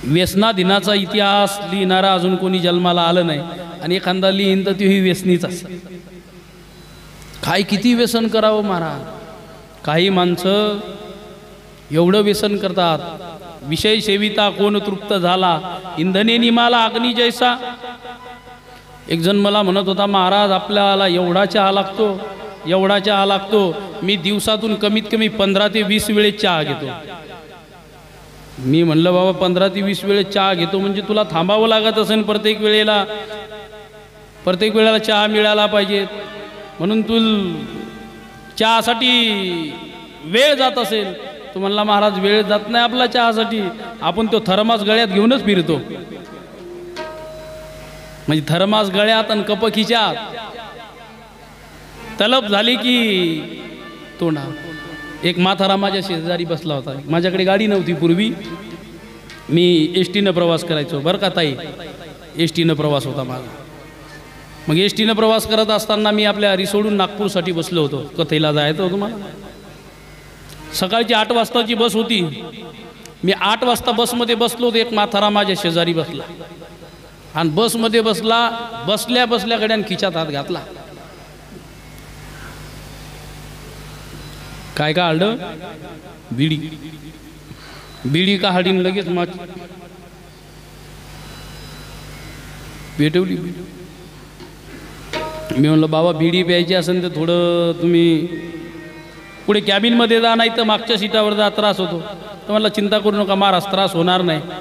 व्यसनाधीनाचा इतिहास लिहिणारा अजून कोणी जन्माला आलं नाही आणि एखादा लिहिन तर तीही व्यसनीच असतं. काय किती व्यसन करावं महाराज. काही माणसं एवढं व्यसन करतात, विषय सेविता कोण तृप्त झाला, इंधने निमाला अग्नी जैसा. एक जण मला म्हणत होता, महाराज आपल्याला एवढा चहा लागतो, एवढा चहा लागतो, मी दिवसातून कमीत कमी 15 ते 20 वेळेस चहा घेतो. मी म्हणलं बाबा 15 ते 20 वेळेस चहा घेतो म्हणजे तुला थांबावं लागत असेल प्रत्येक वेळेला चहा मिळाला पाहिजे म्हणून तू चहासाठी वेळ जात असेल. तू म्हणला महाराज वेळ जात नाही आपला चहासाठी, आपण तो थर्मास गळ्यात घेऊनच फिरतो. म्हणजे थर्मास गळ्यात आणि कप खिच्यात, तलप झाली की तोंडा. एक म्हातारा माझ्या शेजारी बसला होता. माझ्याकडे गाडी नव्हती पूर्वी, मी एसटीनं प्रवास करायचो बरं का ताई. एसटीनं प्रवास होता माझा. मग एसटीनं प्रवास करत असताना मी आपल्या रिसोडून नागपूरसाठी बसलो होतो. कथेला जायचं होतं मला. सकाळची 8 वाजताची बस होती. मी 8 वाजता बसमध्ये बसलो तर एक म्हातारा माझ्या शेजारी बसला आणि बसमध्ये बसल्या गड्यान खिच्यात हात घातला. काय का आलं, बिडी का हाडीन लगेच पेटवली. मी म्हणलं बाबा बिडी प्यायची असेल तर थोडं तुम्ही पुढे कॅबिनमध्ये जा, नाही तर मागच्या सीटावर जा, त्रास होतो. तर म्हणला चिंता करू नका महाराज, त्रास होणार नाही. मी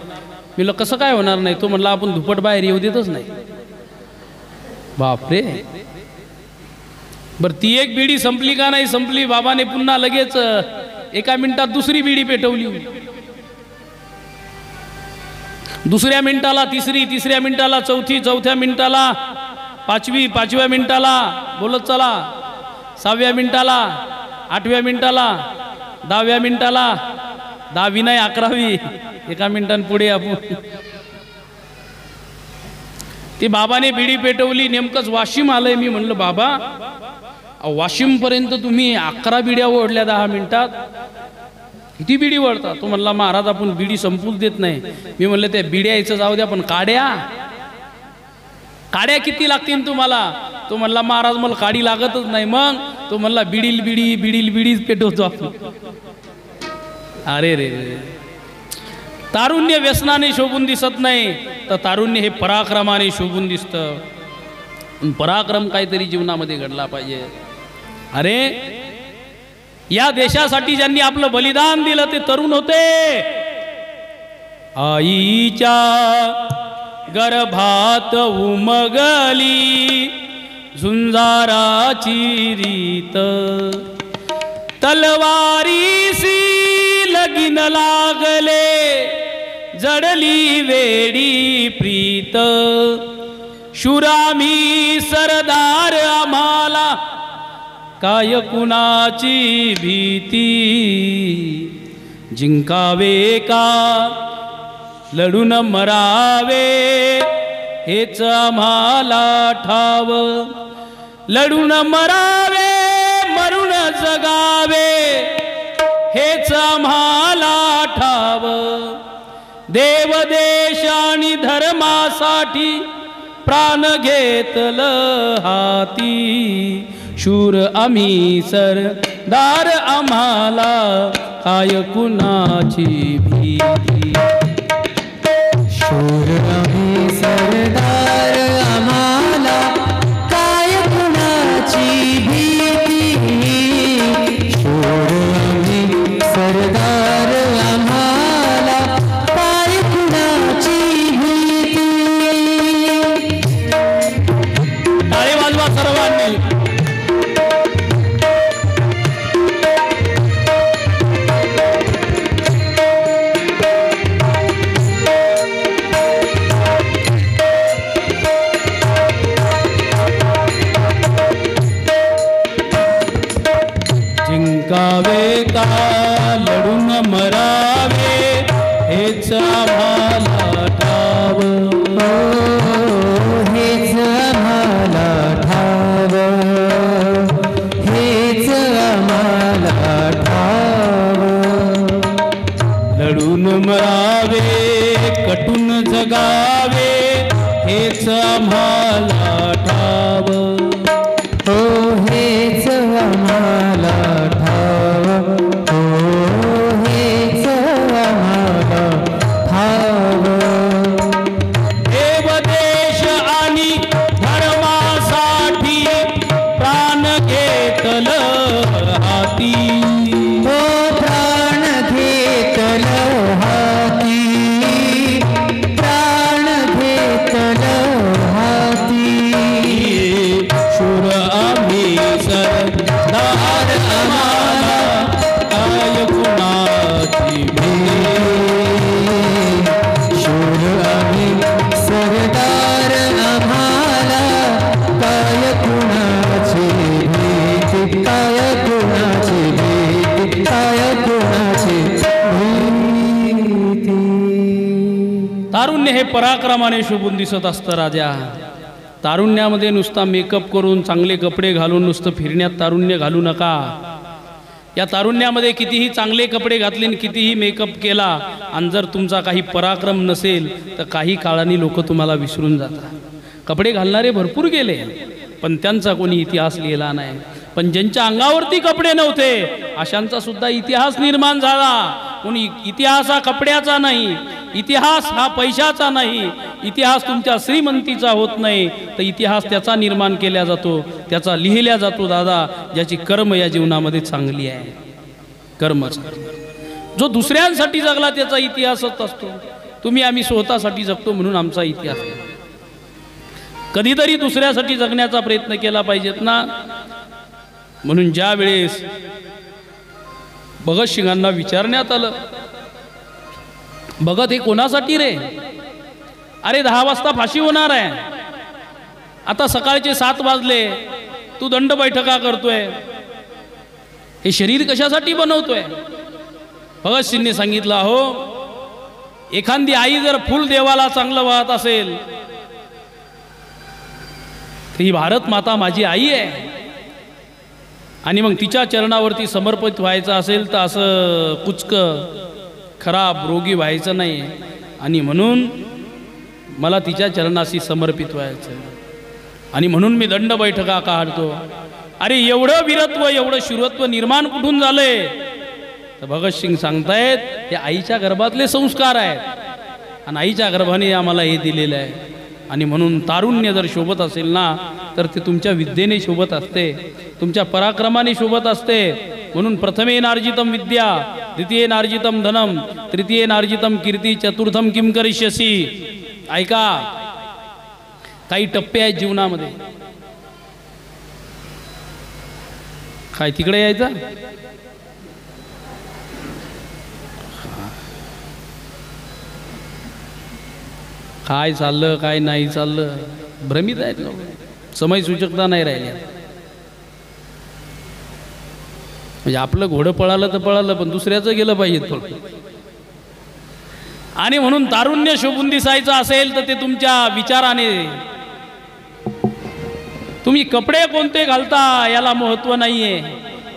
म्हणलं कसं काय होणार नाही. तो म्हणला आपण धुपट बाहेर येऊ देतच नाही. बापरे. बरं ती एक बिडी संपली का नाही संपली, बाबाने पुन्हा लगेच 1 मिनिटात दुसरी बिडी पेटवली. दुसऱ्या मिनिटाला तिसरी, तिसऱ्या मिनिटाला चौथी, चौथ्या मिनिटाला पाचवी, 5व्या मिनिटाला बोलत चला, 6व्या मिनिटाला, 8व्या मिनिटाला, 10व्या मिनिटाला, 10वी नाही 11वी, 1 मिनिटां पुढे आपण. ती बाबाने बिडी पेटवली. नेमकंच वाशिम आलंय. मी म्हणलं बाबा वाशिम पर्यंत तुम्ही 11 बिड्या ओढल्या 10 मिनिटात, किती बिडी ओढता. तो म्हणला महाराज आपण बिडी संपूच देत नाही. मी म्हणलं त्या बिड्या यायचं जाऊ द्या, पण काड्या किती लागतील तुम्हाला. तो म्हणला महाराज मला काडी लागतच नाही. मग तो म्हणला बिडील बिडीच पेटवतो आपण. अरे रे, तारुण्य व्यसनाने शोभून दिसत नाही तर तारुण्य हे पराक्रमाने शोभून दिसतं. पराक्रम काहीतरी जीवनामध्ये घडला पाहिजे. अरे या देशासाठी ज्यांनी आपलं बलिदान दिलं ते तरुण होते. आईच्या गर्भात उमगली झुंजाराची रीत, तलवारीसी लगीन लागले जडली वेडी प्रीत. शुरामी सरदार आम्हाला काय कुणाची भीती. जिंकावे का लढून मरावे हेच आम्हाला ठाव. लढून मरावे मरून जगावे हेच आम्हाला ठाव. देव देश आणि धर्मासाठी प्राण घेतलं हाती. शूर आम्ही सरदार आम्हाला काय कुणाची भीती. शूर आम्ही सरदार आम्हाला काय कुणाची भीती. जिंकावे का लढून मरावे हेच आम्हाला ठाव हेच आम्हाला ठाव हेच आम्हाला ठाव लढून मरावे कटून जगावे हेच आम्हाला ठाव हो हेच आम्हाला ठाव हो हेच आम्हाला ठाव देव देश आणि धर्मासाठी प्राण घेतल हाती हो प्राण घेतल हाती प्राण घेतल हाती शूर आम्ही सरदार आम्हाला काय कुणाची शूर आम्ही सरदार आम्हाला काय कुणाची भीती काय कुणाची भीती काय कुणाची भीती तारुण्य हे पराक्रमाने शोभून दिसत असतं राजा. तारुण्यामध्ये नुसता मेकअप करून चांगले कपडे घालून नुसतं फिरण्यात तारुण्य घालू नका. या तारुण्यामध्ये कितीही चांगले कपडे घातले आणि कितीही मेकअप केला आणि जर तुमचा काही पराक्रम नसेल तर काही काळाने लोक तुम्हाला विसरून जातात. कपडे घालणारे भरपूर गेले पण त्यांचा कोणी इतिहास लिहिला नाही. पण ज्यांच्या अंगावरती कपडे नव्हते अशांचा सुद्धा इतिहास निर्माण झाला. कोणी इतिहास हा कपड्याचा नाही, इतिहास हा पैशाचा नाही, इतिहास तुमच्या श्रीमंतीचा होत नाही तर इतिहास त्याचा निर्माण केला जातो, त्याचा लिहिला जातो दादा ज्याची कर्म या जीवनामध्ये चांगली आहे. कर्मच जो दुसऱ्यांसाठी जगला त्याचा इतिहासच असतो. तुम्ही आम्ही स्वतःसाठी जगतो म्हणून आमचा इतिहास. कधीतरी दुसऱ्यासाठी जगण्याचा प्रयत्न केला पाहिजेत ना. म्हणून ज्या वेळेस भगतसिंगांना विचारण्यात आलं, भगत हे कोणासाठी रे? अरे 10 वाजता फाशी होणार आहे, आता सकाळचे 7 वाजले, तू दंड बैठका करतोय, हे शरीर कशासाठी बनवतोय? भगतसिंगने सांगितलं, हो एखादी आई जर फुल देवाला चांगलं वाहत असेल तर ही भारत माता माझी आई आहे आणि मग तिच्या चरणावरती समर्पित व्हायचं असेल तर असं कुचकं खराब रोगी व्हायचं नाही आणि म्हणून मला तिच्या चरणाशी समर्पित व्हायचं आणि म्हणून मी दंड बैठका काढतो. अरे एवढं वीरत्व एवढं शूरत्व निर्माण कुठून झालंय? तर भगतसिंग सांगतायत हे आईच्या गर्भातले संस्कार आहेत आणि आईच्या गर्भाने आम्हाला हे दिलेलं आहे. आणि म्हणून तारुण्य जर शोभत असेल ना तर ते तुमच्या विद्येने शोभत असते, तुमच्या पराक्रमाने शोभत असते. म्हणून प्रथमे नार्जितम विद्या, द्वितीये नार्जितम धनम, तृतीये नार्जितम कीर्ती, चतुर्थम किम करिष्यसी. ऐका, काही टप्पे आहेत जीवनामध्ये. काय तिकडे यायचं? काय चाललं काय नाही चाललं भ्रमित आहेत लोक. समय सूचकता नाही राहिली. म्हणजे आपलं घोडं पळालं तर पळालं पण दुसऱ्याचं गेलं पाहिजे थोडं. आणि म्हणून तारुण्य शोभून दिसायचं असेल तर ते तुमच्या विचाराने. तुम्ही कपडे कोणते घालता याला महत्त्व नाहीये.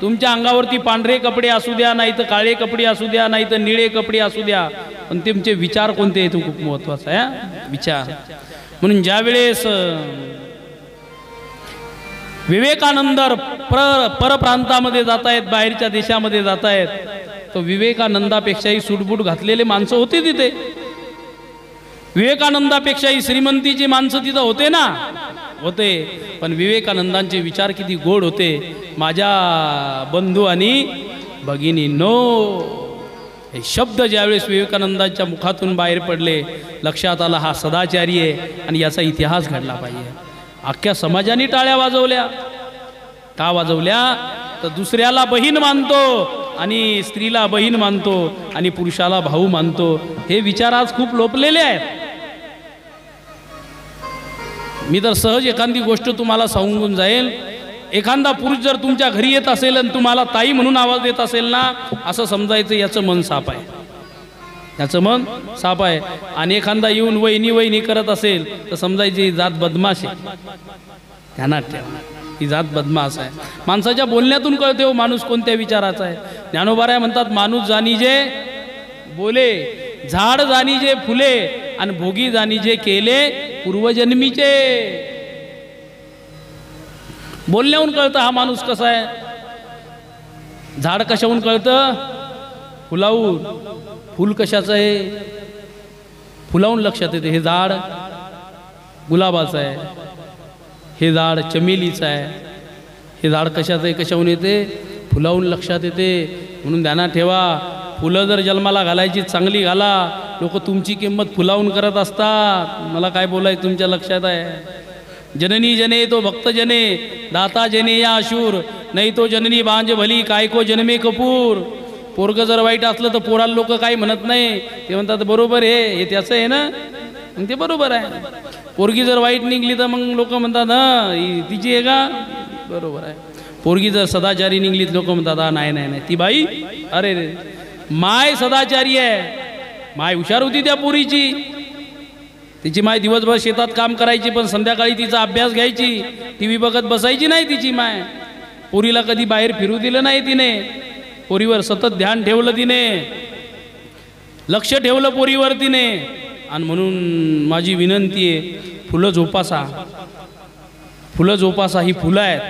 तुमच्या अंगावरती पांढरे कपडे असू द्या, नाही तर काळे कपडे असू द्या, नाही तर निळे कपडे असू द्या, पण तुमचे विचार कोणते आहेत खूप महत्त्वाचा आहे. विचार. म्हणून ज्या वेळेस विवेकानंद परप्रांतामध्ये जात आहेत, बाहेरच्या देशामध्ये जात आहेत, तर विवेकानंदापेक्षाही सूटबूट घातलेले माणसं होते तिथे. विवेकानंदापेक्षाही श्रीमंतीची माणसं तिथं होते ना, होते. पण विवेकानंदांचे विचार किती गोड होते. माझ्या बंधू आणि भगिनींनो, हे शब्द ज्यावेळेस विवेकानंदांच्या मुखातून बाहेर पडले लक्षात आला हा सदाचारी आहे आणि याचा इतिहास घडला पाहिजे. अख्ख्या समाजाने टाळ्या वाजवल्या. का वाजवल्या? तर दुसऱ्याला बहीण मानतो आणि स्त्रीला बहीण मानतो आणि पुरुषाला भाऊ मानतो. हे विचार आज खूप लोपलेले आहेत. मी तर सहज एखादी गोष्ट तुम्हाला सांगून जाईल. एखादा पुरुष जर तुमच्या घरी येत असेल आणि तुम्हाला ताई म्हणून आवाज देत असेल ना, असं समजायचं याचं मन साप आहे, याचं मन साप आहे. आणि एखादा येऊन वहिनी वहिनी करत असेल तर समजायची ही जात बदमाश आहे. ध्यानात ठेवा, ही जात बदमाश आहे. माणसाच्या बोलण्यातून कळते हो माणूस कोणत्या विचाराचा आहे. ज्ञानोबाराय म्हणतात, माणूस जाणी जे बोले, झाड जाणी जे फुले, आणि भोगी जाणी जे केले पूर्वजन्मीचे. बोलण्याहून कळतं हा माणूस कसा आहे. झाड कशाहून कळतं? फुलावून. फुल कशाचं आहे? फुलावून लक्षात येते. हे झाड गुलाबाचं आहे, हे झाड चमेलीचं आहे. हे झाड कशाचं आहे, कशाहून येते? फुलावून लक्षात येते. म्हणून ध्यानात ठेवा, फुलं जर जन्माला घालायची चांगली घाला. लोक तुमची किंमत फुलावून करत असतात. मला काय बोलायचं तुमच्या लक्षात आहे. जननी जने तो भक्त जने, दाता जने या अशूर, नाही तो जननी बांज भली, काय को जन्मे कपूर. पोरग जर वाईट असलं तर पोराला लोक काही म्हणत नाही, ते म्हणतात बरोबर हे त्याचं आहे ना, मग ते बरोबर आहे. पोरगी जर वाईट निघली तर मग लोक म्हणतात हां तिची आहे का, बरोबर आहे. पोरगी जर सदाचारी निघली तर लोक म्हणतात हा नाही नाही नाही ती बाई, अरे रे माय सदाचारी आहे. माय हुशार होती त्या पोरीची. तिची माय दिवसभर शेतात काम करायची, पण संध्याकाळी तिचा अभ्यास घ्यायची, टी व्ही बघत बसायची नाही तिची माय. पोरीला कधी बाहेर फिरू दिलं नाही तिने. पोरीवर सतत ध्यान ठेवलं तिने, लक्ष ठेवलं पोरीवर तिने. आणि म्हणून माझी विनंती आहे, फुलं जोपासा, फुलं जोपासा. ही फुलं आहेत,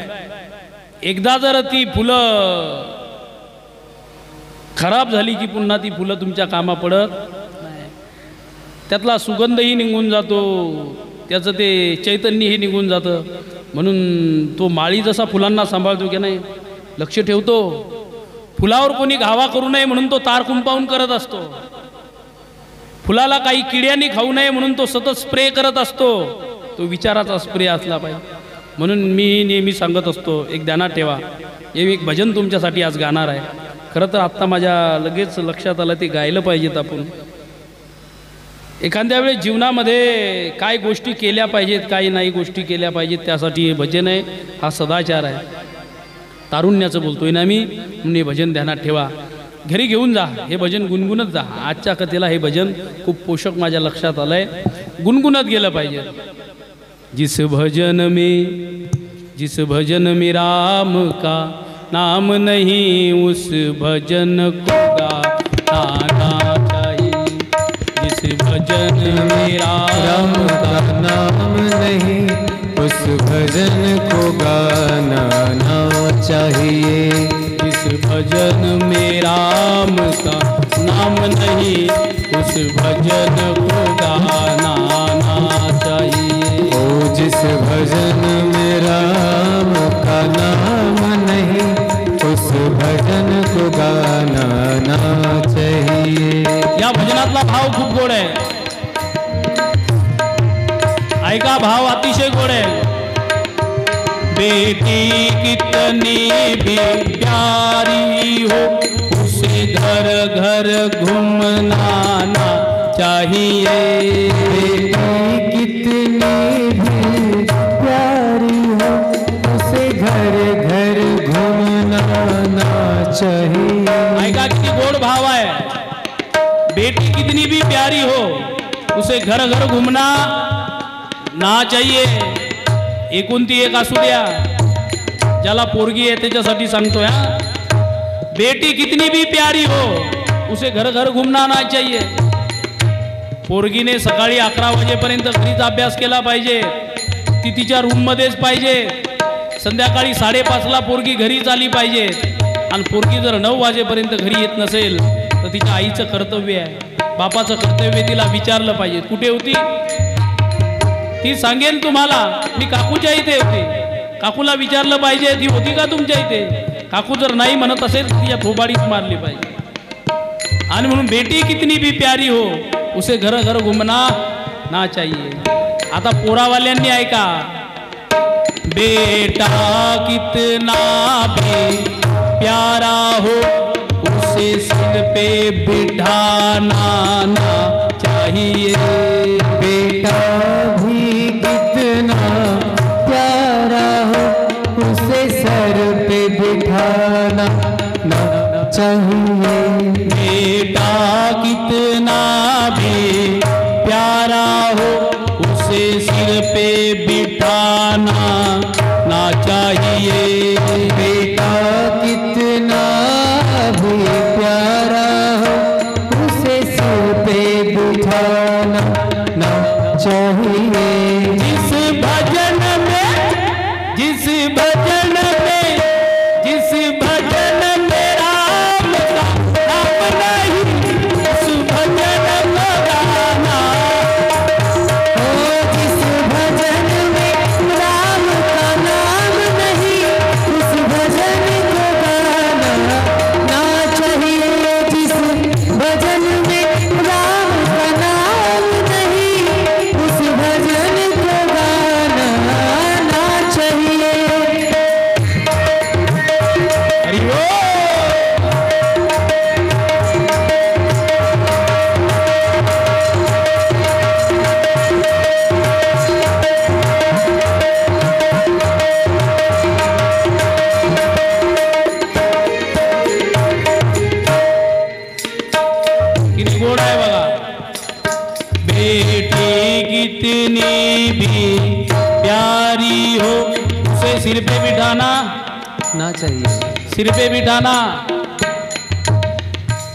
एकदा जर ती फुलं खराब झाली की पुन्हा ती फुलं तुमच्या कामा पडत नाही. त्यातला सुगंधही निघून जातो, त्याचं ते चैतन्यही निघून जातं. म्हणून तो माळी जसा फुलांना सांभाळतो की नाही, लक्ष ठेवतो. फुलावर कोणी घावा करू नये म्हणून तो तार कुंपावून करत असतो. फुलाला काही किड्यांनी खाऊ नये म्हणून तो सतत स्प्रे करत असतो. तो विचाराचा स्प्रे असला पाहिजे. म्हणून मी नेहमी सांगत असतो, एक ध्यानात ठेवा, हे एक भजन तुमच्यासाठी आज गाणार आहे. खरं तर आत्ता माझ्या लगेच लक्षात आलं ते गायलं पाहिजेत आपण. एखाद्या वेळेस जीवनामध्ये काय गोष्टी केल्या पाहिजेत, काही नाही गोष्टी केल्या पाहिजेत, त्यासाठी हे भजन आहे. हा सदाचार आहे, तारुण्याचं बोलतोय ना मी. म्हणून हे भजन ध्यानात ठेवा, घरी घेऊन जा, हे भजन गुणगुणत जा. आजच्या कथेला हे भजन खूप पोषक माझ्या लक्षात आलंय, गुणगुणत गेलं पाहिजे. जिस भजन में राम का नाम नहीं, उस भजन को गाना चाहिए. जिस भजन में राम का नाम नहीं, उस भजन को गाना चाहिए. जिस भजन में राम का नाम नहीं, उस भजन को गाना चाहिए. ओ जिस भजन में राम का नाम नहीं, उस भजन को गाना चाहिए. या भजनातला भाव खूप गोड आहे, ऐका, भाव अतिशय गोड आहे. बेटी कितनी भी प्यारी हो, उसे घर घर घूमना ना चाहिए. बेटी कितनी भी प्यारी हो, उसे घर घर घूमना ना चाहिए. ऐका किती गोड भाव आहे. बेटी कितनी भी प्यारी हो, उसे घर घर घूमना ना चाहिए. एकुलती एक असू द्या, ज्याला पोरगी आहे त्याच्यासाठी सांगतोय हा. बेटी कितनी भी प्यारी हो, उसे घर घर घूमना ना चाहिए. पोरगीने सकाळी 11 वाजेपर्यंत घरीच अभ्यास केला पाहिजे, ती तिच्या रूममध्येच पाहिजे. संध्याकाळी 5:30ला पोरगी घरीच आली पाहिजे. आणि पोरगी जर 9 वाजेपर्यंत घरी येत नसेल तर तिच्या आईचं कर्तव्य आहे, बापाचं कर्तव्य तिला विचारलं पाहिजे, कुठे होती. ती सांगेल तुम्हाला, मी काकूच्या इथे होते. काकूला विचारलं पाहिजे, ती होती का तुमच्या इथे. काकू जर नाही म्हणत असेल तिच्या थोबाडीच मारली पाहिजे. आणि म्हणून बेटी कितनी भी प्यारी हो, उसे घर घर घुमना ना चाहिए. आता पोरावाल्यांनी ऐका, बेटा कितना भी प्यारा हो, उसे सिर पे बिठाना ना चाहिए. बेटा भी कितना प्यारा हो, उसे ना चाहिए। बेटा कितना भी प्यारा हो उसे सिर पे बिठाना ना चाहिए। बेटा कितना भी प्यारा हो उसे सिर पे बिठाना ना चाहिए। जिस भजन में जिस भजन में जिस भजन में राम का नाम नहीं उस भजन को गाना। ओ जिस भजन में राम का नाम नहीं उस भजन को गाना ना चाहिए। जिस भजन में राम का नाम नहीं उस भजन को गाना ना चाहिए। हरि बोल। किती गोड आहे बघा. बेटी कितनी भी प्यारी हो उसे सिर पे बिठाना ना चाहिए। सिर पे बिठाना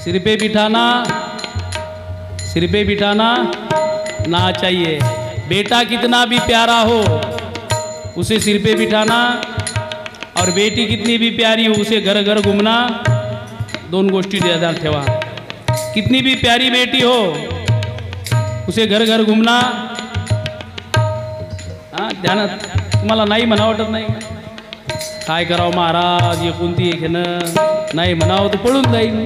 सिर पे बिठाना सिर पे बिठाना ना चाहिए. बेटा कितना भी प्यारा हो उसे सिर पे बिठाना और बेटी कितनी भी प्यारी हो उसे घर घर घुमना. दोन गोष्टी ध्यानात ठेवा. कितनी भी प्यारी बेटी हो उसे घर घर घुमना. हां ध्यानात. तुम्हाला नाही म्हणा वाटत नाही काय करावं महाराज एकुलती एक नाही म्हणावं तर पळून जाईल.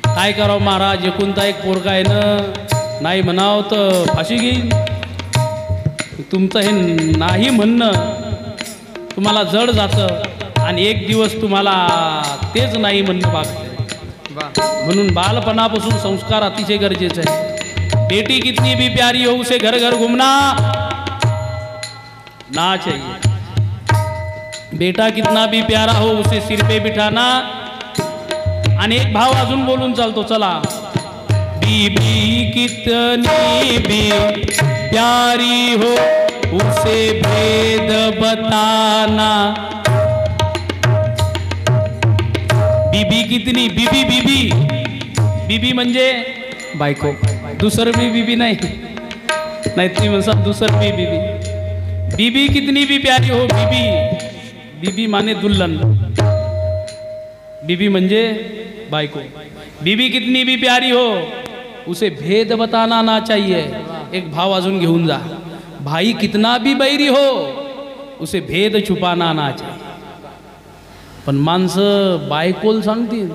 काय करावं महाराज एकुलता एक पोरगा आहे ना नाही म्हणावं तर फाशी घेईन. तुमचं हे नाही म्हणणं तुम्हाला जड जातं आणि एक दिवस तुम्हाला तेच नाही म्हणणं भागतं. म्हणून बालपणापासून संस्कार अतिशय गरजेचे आहे. बेटी कितनी भी प्यारी हो उसे घर घर घुमना ना चाहिए. बेटा कितना भी प्यारा हो उसे सिर पे बिठाना. आणि एक भाव अजून बोलून चालतो चला. बीबी कितनी भी प्यारी हो उसे भेद बताना. बीबी कितनी बीबी बीबी बीबी म्हणजे बायको. दुसरं बी बीबी नाही नाही तुम्ही म्हणसा दुसरं बी बीबी. बीबी कितनी भी प्यारी हो बीबी बीबी माने दुल्हन. बीबी म्हणजे बायको. बीबी कितनी भी प्यारी हो उसे भेद बताना ना चाहिए. एक भाव अजून घेऊन जा. भाई कितना भी बैरी हो उसे भेद छुपाना ना चाहिए. पण माणसं बायकोला सांगतील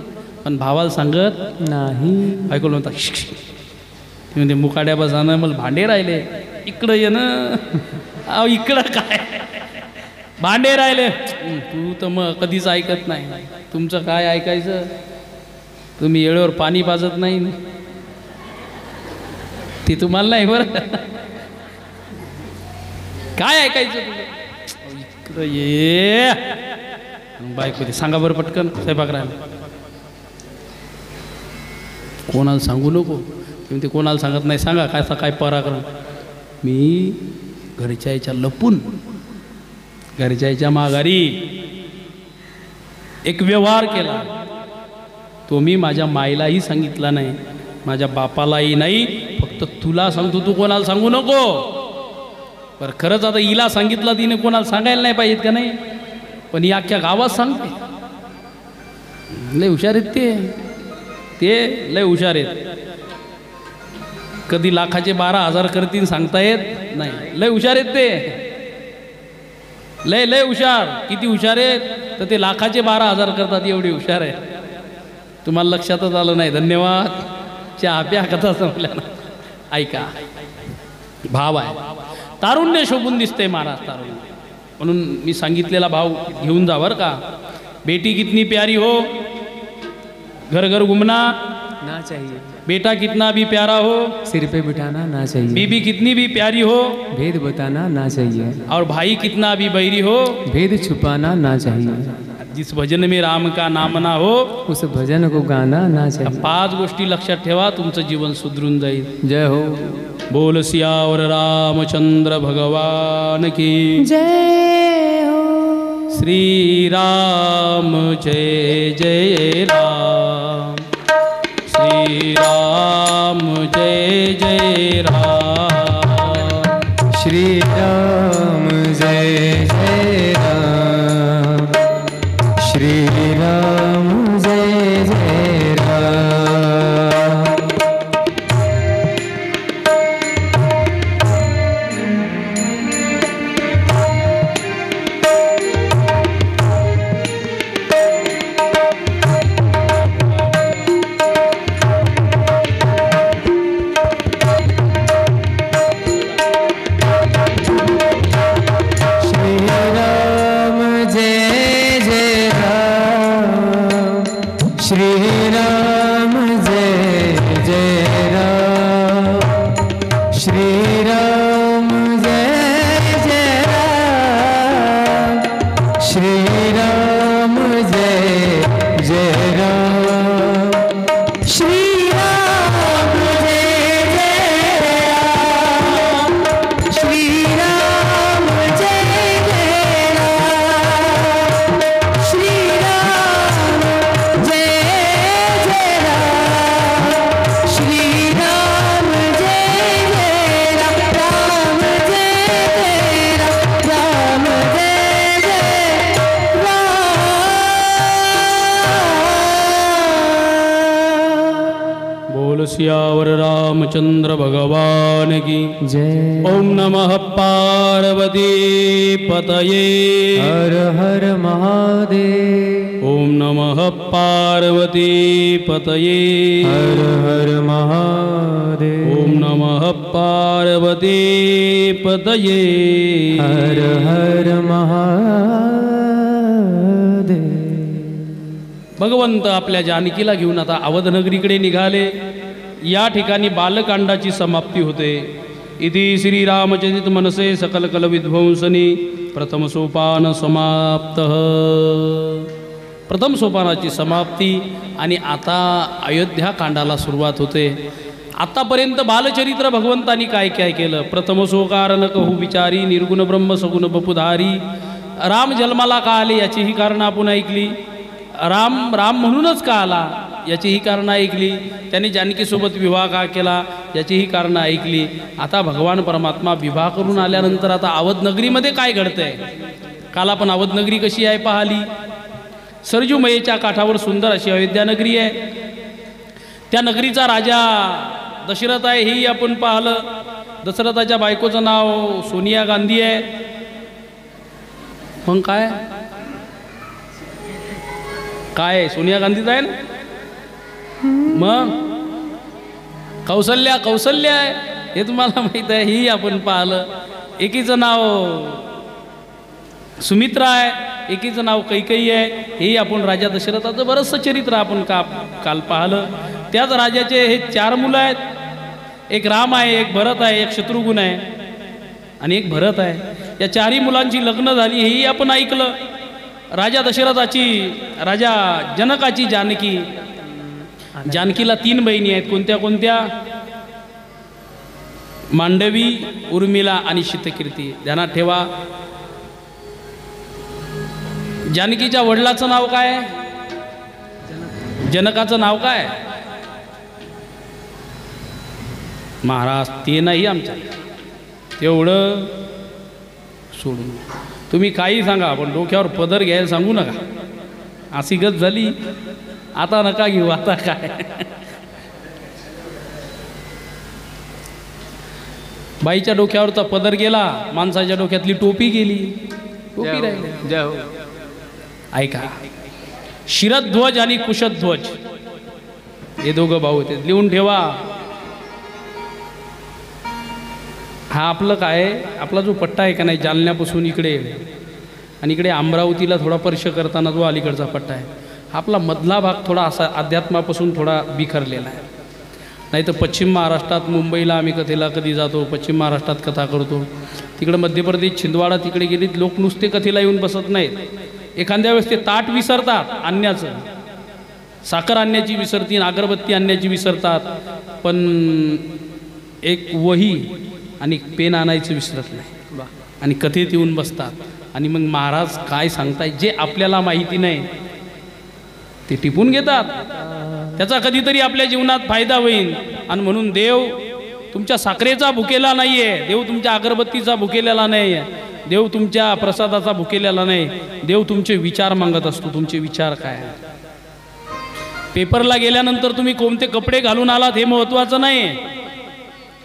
पण भावाला सांगत नाही. बायकोला म्हणतात ती म्हणते मुकाड्या बसानं मला भांडे राहिले इकडं ये ना. अहो इकडं काय भांडे राहिले. तू तर मग कधीच ऐकत नाही. तुमचं काय ऐकायचं. तुम्ही वेळेवर पाणी पाजत नाही ते तुम्हाला नाही बरं. काय ऐकायचं तुझं. इकडं ये बायको ते सांगा बरं पटकन स्वयंपाक राहिला. कोणाला सांगू नको. ते कोणाला सांगत नाही. सांगा काय काय पराक्रम. मी घरच्या याच्या लपून घरच्या याच्या माघारी एक व्यवहार केला. तो मी माझ्या माईलाही सांगितला नाही माझ्या बापालाही नाही. फक्त तुला सांगतो तू कोणाला सांगू नको. पर खरंच आता हिला सांगितलं तिने कोणाला सांगायला नाही पाहिजेत का नाही. पण ही अख्ख्या गावात सांगते. लय हुशार आहेत ते लय हुशार आहेत. कधी लाखाचे 12,000 करतील सांगता येत नाही. लय हुशार आहेत ते. लय हुशार. किती हुशार आहेत तर ते लाखाचे 12,000 करतात एवढे हुशार आहे. तुम्हाला लक्षातच आलं नाही. धन्यवाद. चहा प्या कथा संपल्या ना. ऐका भाव आहे. तारुण्य शोभून दिसते महाराज. तारुण्य म्हणून मी सांगितलेला भाव घेऊन जा बरं का. बेटी कितनी प्यारी हो घर घर घुमना ना चाहिए. बेटा कितना भी प्यारा हो सिर पे बिठाना ना चाहिए. बीबी कितनी भी प्यारी हो भेद बताना ना चाहिए. और भाई कितना भी बैरी हो भेद छुपाना ना चाहिए. जिस भजन में राम का नाम ना हो, उस भजन को गाना ना या चाहिए। 5 गोष्टी लक्षात ठेवा, तुमचं जीवन सुधरून जाईल. जय हो. बोल सियावर रामचंद्र भगवान की जय हो. श्री राम जय जय राम, श्री राम जय जय राम, श्री राम जय जय राम, श्री राम जय जय राम. सियावर रामचंद्र भगवान की जय. ओम नमः पार्वती पतये, हर हर महादेव. ओम नमः पार्वती पतये, हर हर महादेव. ओम नमः पार्वती पतये, हर हर महादेव. भगवंत आपल्या जानकीला घेऊन आता अवधनगरीकडे निघाले. या ठिकाणी बालकांडाची समाप्ती होते. इति श्रीरामचरित मनसे सकल कल विध्वंसनी प्रथम सोपान समाप्त. प्रथम सोपानाची समाप्ती आणि आता अयोध्या कांडाला सुरुवात होते. आतापर्यंत बालचरित्र भगवंतानी काय काय केलं. प्रथम सोकार न कहू विचारी, निर्गुण ब्रह्म सगुण बपुधारी. राम जन्माला का आले याची ही कारणं आपण ऐकली. राम राम म्हणूनच का आला याची ही कारणं ऐकली. त्यांनी जानकीसोबत विवाह का केला याची ही कारणं ऐकली. आता भगवान परमात्मा विवाह करून आल्यानंतर आता अवधनगरीमध्ये काय घडतंय. काल आपण अवधनगरी कशी आहे पाहिली. सरजूमयेच्या काठावर सुंदर अशी अयोध्या नगरी आहे. त्या नगरीचा राजा दशरथ आहे हेही आपण पाहिलं. दशरथाच्या बायकोचं नाव सोनिया गांधी आहे. मग काय काय सोनिया गांधीच आहे ना. मग कौसल्या कौसल्या आहे हे तुम्हाला माहीत आहे. ही आपण पाहिलं. एकीचं नाव सुमित्रा आहे, एकीचं नाव कैकेयी आहे. हेही आपण राजा दशरथाचं बरंचसं चरित्र आपण काल पाहिलं. त्याच राजाचे हे 4 मुलं आहेत. एक राम आहे, एक भरत आहे, एक शत्रुघ्न आहे आणि एक भरत आहे. या 4ही मुलांची लग्न झाली हेही आपण ऐकलं. राजा दशरथाची, राजा जनकाची जानकी. जानकीला 3 बहिणी आहेत. कोणत्या कोणत्या. मांडवी, उर्मिला आणि शीतकीर्ती. ध्यानात ठेवा. जानकीच्या वडिलाचं नाव काय. जनकाचं नाव काय. महाराज ते नाही आमच्या. तेवढं सोडून तुम्ही काही सांगा, पण डोक्यावर पदर घ्यायला सांगू नका. अशी गत झाली. आता नका घेऊ. आता काय बाईच्या डोक्यावरचा पदर गेला, माणसाच्या डोक्यातली टोपी गेली. टोपी राहिली. जय हो. ऐका. शिरध्वज आणि कुशध्वज हे दोघं भाऊ होते. लिहून ठेवा. हा आपलं काय, आपला जो पट्टा आहे का नाही, जालन्यापासून इकडे आणि इकडे अमरावतीला थोडा स्पर्श करताना जो अलीकडचा पट्टा आहे, आपला मधला भाग थोडा असा अध्यात्मापासून थोडा बिखरलेला आहे. नाही तर पश्चिम महाराष्ट्रात, मुंबईला आम्ही कथेला कधी जातो, पश्चिम महाराष्ट्रात कथा करतो. तिकडं मध्य प्रदेश, छिंदवाडा तिकडे गेलीत लोक नुसते कथेला येऊन बसत नाहीत. एखाद्या वेळेस ते ताट विसरतात आणण्याचं, साखर आणण्याची विसरतील, अगरबत्ती आणण्याची विसरतात, पण एक वही आणि एक पेन आणायचं विसरत नाही आणि कथेत येऊन बसतात. आणि मग महाराज काय सांगताय जे आपल्याला माहिती नाही ते टिपून घेतात, त्याचा कधीतरी आपल्या जीवनात फायदा होईल. आणि म्हणून देव तुमच्या साखरेचा भुकेला नाही आहे, देव तुमच्या अगरबत्तीचा भुकेलेला नाही आहे, देव तुमच्या प्रसादाचा भुकेलेला नाही. देव तुमचे विचार मागत असतो. तुमचे विचार काय आहेत? पेपरला गेल्यानंतर तुम्ही कोणते कपडे घालून आलात हे महत्त्वाचं नाही.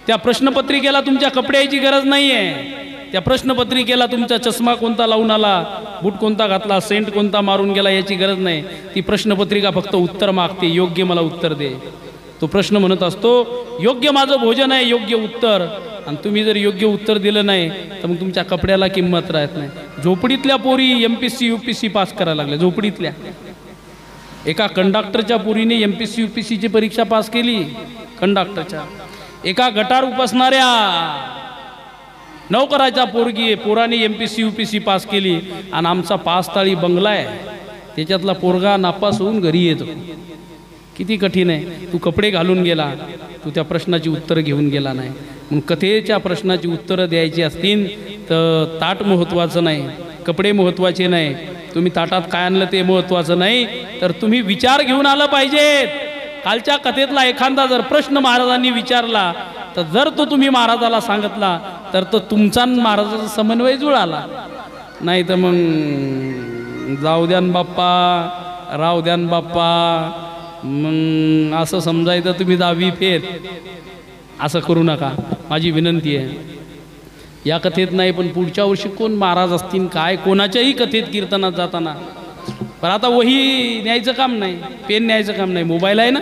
त्या प्रश्नपत्रिकेला तुमच्या कपड्याची गरज नाही आहे. त्या प्रश्नपत्रिकेला तुमचा चष्मा कोणता लावून आला, बूट कोणता घातला, सेंट कोणता मारून गेला याची गरज नाही. ती प्रश्नपत्रिका फक्त उत्तर मागते, योग्य मला उत्तर दे. तो प्रश्न म्हणत असतो योग्य माझं भोजन आहे, योग्य उत्तर. आणि तुम्ही जर योग्य उत्तर दिलं नाही तर मग तुमच्या कपड्याला किंमत राहत नाही. झोपडीतल्या पोरी MPSC UPSC पास करायला लागल्या. झोपडीतल्या एका कंडक्टरच्या पोरीने MPSC UPSCची परीक्षा पास केली. कंडक्टरच्या एका गटार उपसणाऱ्या नौकराच्या पोराने MPSC UPSC पास केली. आणि आमचा 5 ताळी बंगला आहे, त्याच्यातला पोरगा नापास होऊन घरी येतो. किती कठीण आहे. तू कपडे घालून गेला, तू त्या प्रश्नाची उत्तरं घेऊन गेला नाही. म्हणून कथेच्या प्रश्नाची उत्तरं द्यायची असतील तर ताट महत्त्वाचं नाही, कपडे महत्त्वाचे नाही, तुम्ही ताटात काय आणलं ते महत्त्वाचं नाही, तर तुम्ही विचार घेऊन आलं पाहिजेत. कालच्या कथेतला एखादा जर प्रश्न महाराजांनी विचारला तर जर तो तुम्ही महाराजाला सांगितला तर तो तुमचा महाराजाचा समन्वय जुळाला. नाही तर मग जाऊ द्यान बाप्पा, राव द्यान बाप्पा, मग असं समजायचं तुम्ही 10वी फेल. असं करू नका, माझी विनंती आहे. या कथेत नाही पण पुढच्या वर्षी कोण महाराज असतील काय, कोणाच्याही कथेत कीर्तनात जाताना. पण आता वही न्यायचं काम नाही, पेन न्यायचं काम नाही, मोबाईल आहे ना.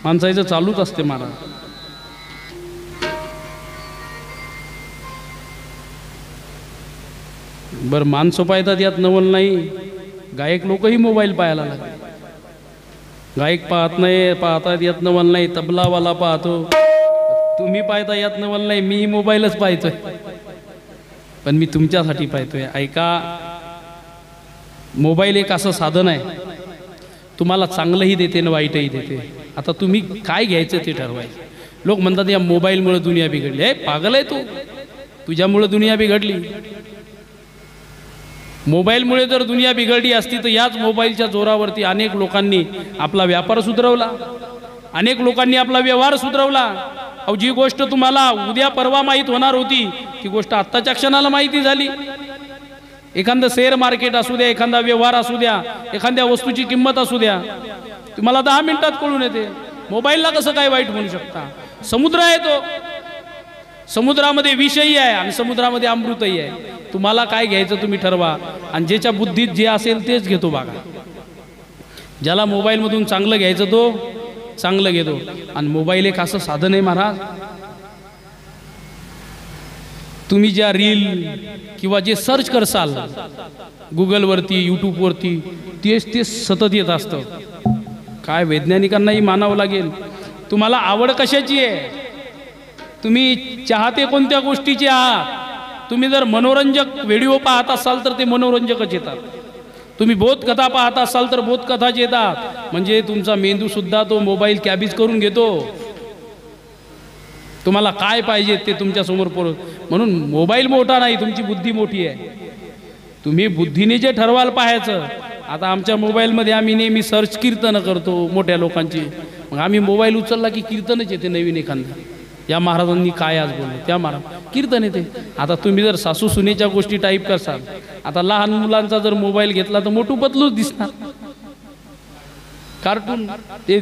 माणसाचं चालूच असते महाराज. बरं माणसं पाहतात यात नवल नाही, गायक लोकही मोबाईल पाहायला लागले. गायक पाहत नाही, पाहतात यात नवल नाही, तबलावाला पाहतो, तुम्ही पाहता यात नवल नाही, मी मोबाईलच पाहतोय. पण मी तुमच्यासाठी पाहतोय. ऐका, मोबाईल एक असं साधन आहे, तुम्हाला चांगलंही देते आणि वाईटही देते. आता तुम्ही काय घ्यायचं ते ठरवायचं. लोक म्हणतात या मोबाईलमुळे दुनिया बिघडली. आहे पागल आहे तू, तुझ्यामुळे दुनिया बिघडली. मोबाईलमुळे जर दुनिया बिघडली असती तर याच मोबाईलच्या जोरावरती अनेक लोकांनी आपला व्यापार सुधरवला, अनेक लोकांनी आपला व्यवहार सुधरवला. अहो जी गोष्ट तुम्हाला उद्या परवा माहीत होणार होती ती गोष्ट आत्ताच्या क्षणाला माहिती झाली. एखादं शेअर मार्केट असू द्या, एखादा व्यवहार असू द्या, एखाद्या वस्तूची किंमत असू द्या, तुम्हाला 10 मिनिटात कळून येते. मोबाईलला कसं काय वाईट म्हणू शकता? समुद्र आहे तो, समुद्रामध्ये विषही आहे आणि समुद्रामध्ये अमृतही आहे. तुम्हाला काय घ्यायचं तुम्ही ठरवा आणि ज्याच्या बुद्धीत जे असेल तेच घेतो. बघा, ज्याला मोबाईलमधून चांगलं घ्यायचं तो चांगलं घेतो. आणि मोबाईल एक असं साधन आहे महाराज, तुम्ही ज्या रील किंवा जे सर्च करसाल गुगलवरती, यूट्यूबवरती, तेच सतत येत असतं. काय वैज्ञानिकांनाही मानावं लागेल. तुम्हाला आवड कशाची आहे? तुम्ही चाहते कोणत्या गोष्टीचे आहात? तुम्ही जर मनोरंजक व्हिडिओ पाहत असाल तर ते मनोरंजकच येतात. तुम्ही बोधकथा पाहत असाल तर बोधकथाच येतात. म्हणजे तुमचा मेंदूसुद्धा तो मोबाईल कॅबीज करून घेतो. तुम्हाला काय पाहिजे ते तुमच्यासमोर म्हणून मोबाईल मोठा नाही, तुमची बुद्धी मोठी आहे. तुम्ही बुद्धीने जे ठरवाल पाहायचं. आता आमच्या मोबाईलमध्ये आम्ही नेहमी सर्च कीर्तनं करतो मोठ्या लोकांची. मग आम्ही मोबाईल उचलला की कीर्तनच येते नवीन एखादं. या महाराजांनी काय आज बोललं त्या महाराज कीर्तन येते. आता तुम्ही जर सासू सुनेच्या गोष्टी टाईप करसाल, आता लहान मुलांचा जर मोबाईल घेतला तर मोठू पतलूच दिसणार, कार्टून. ते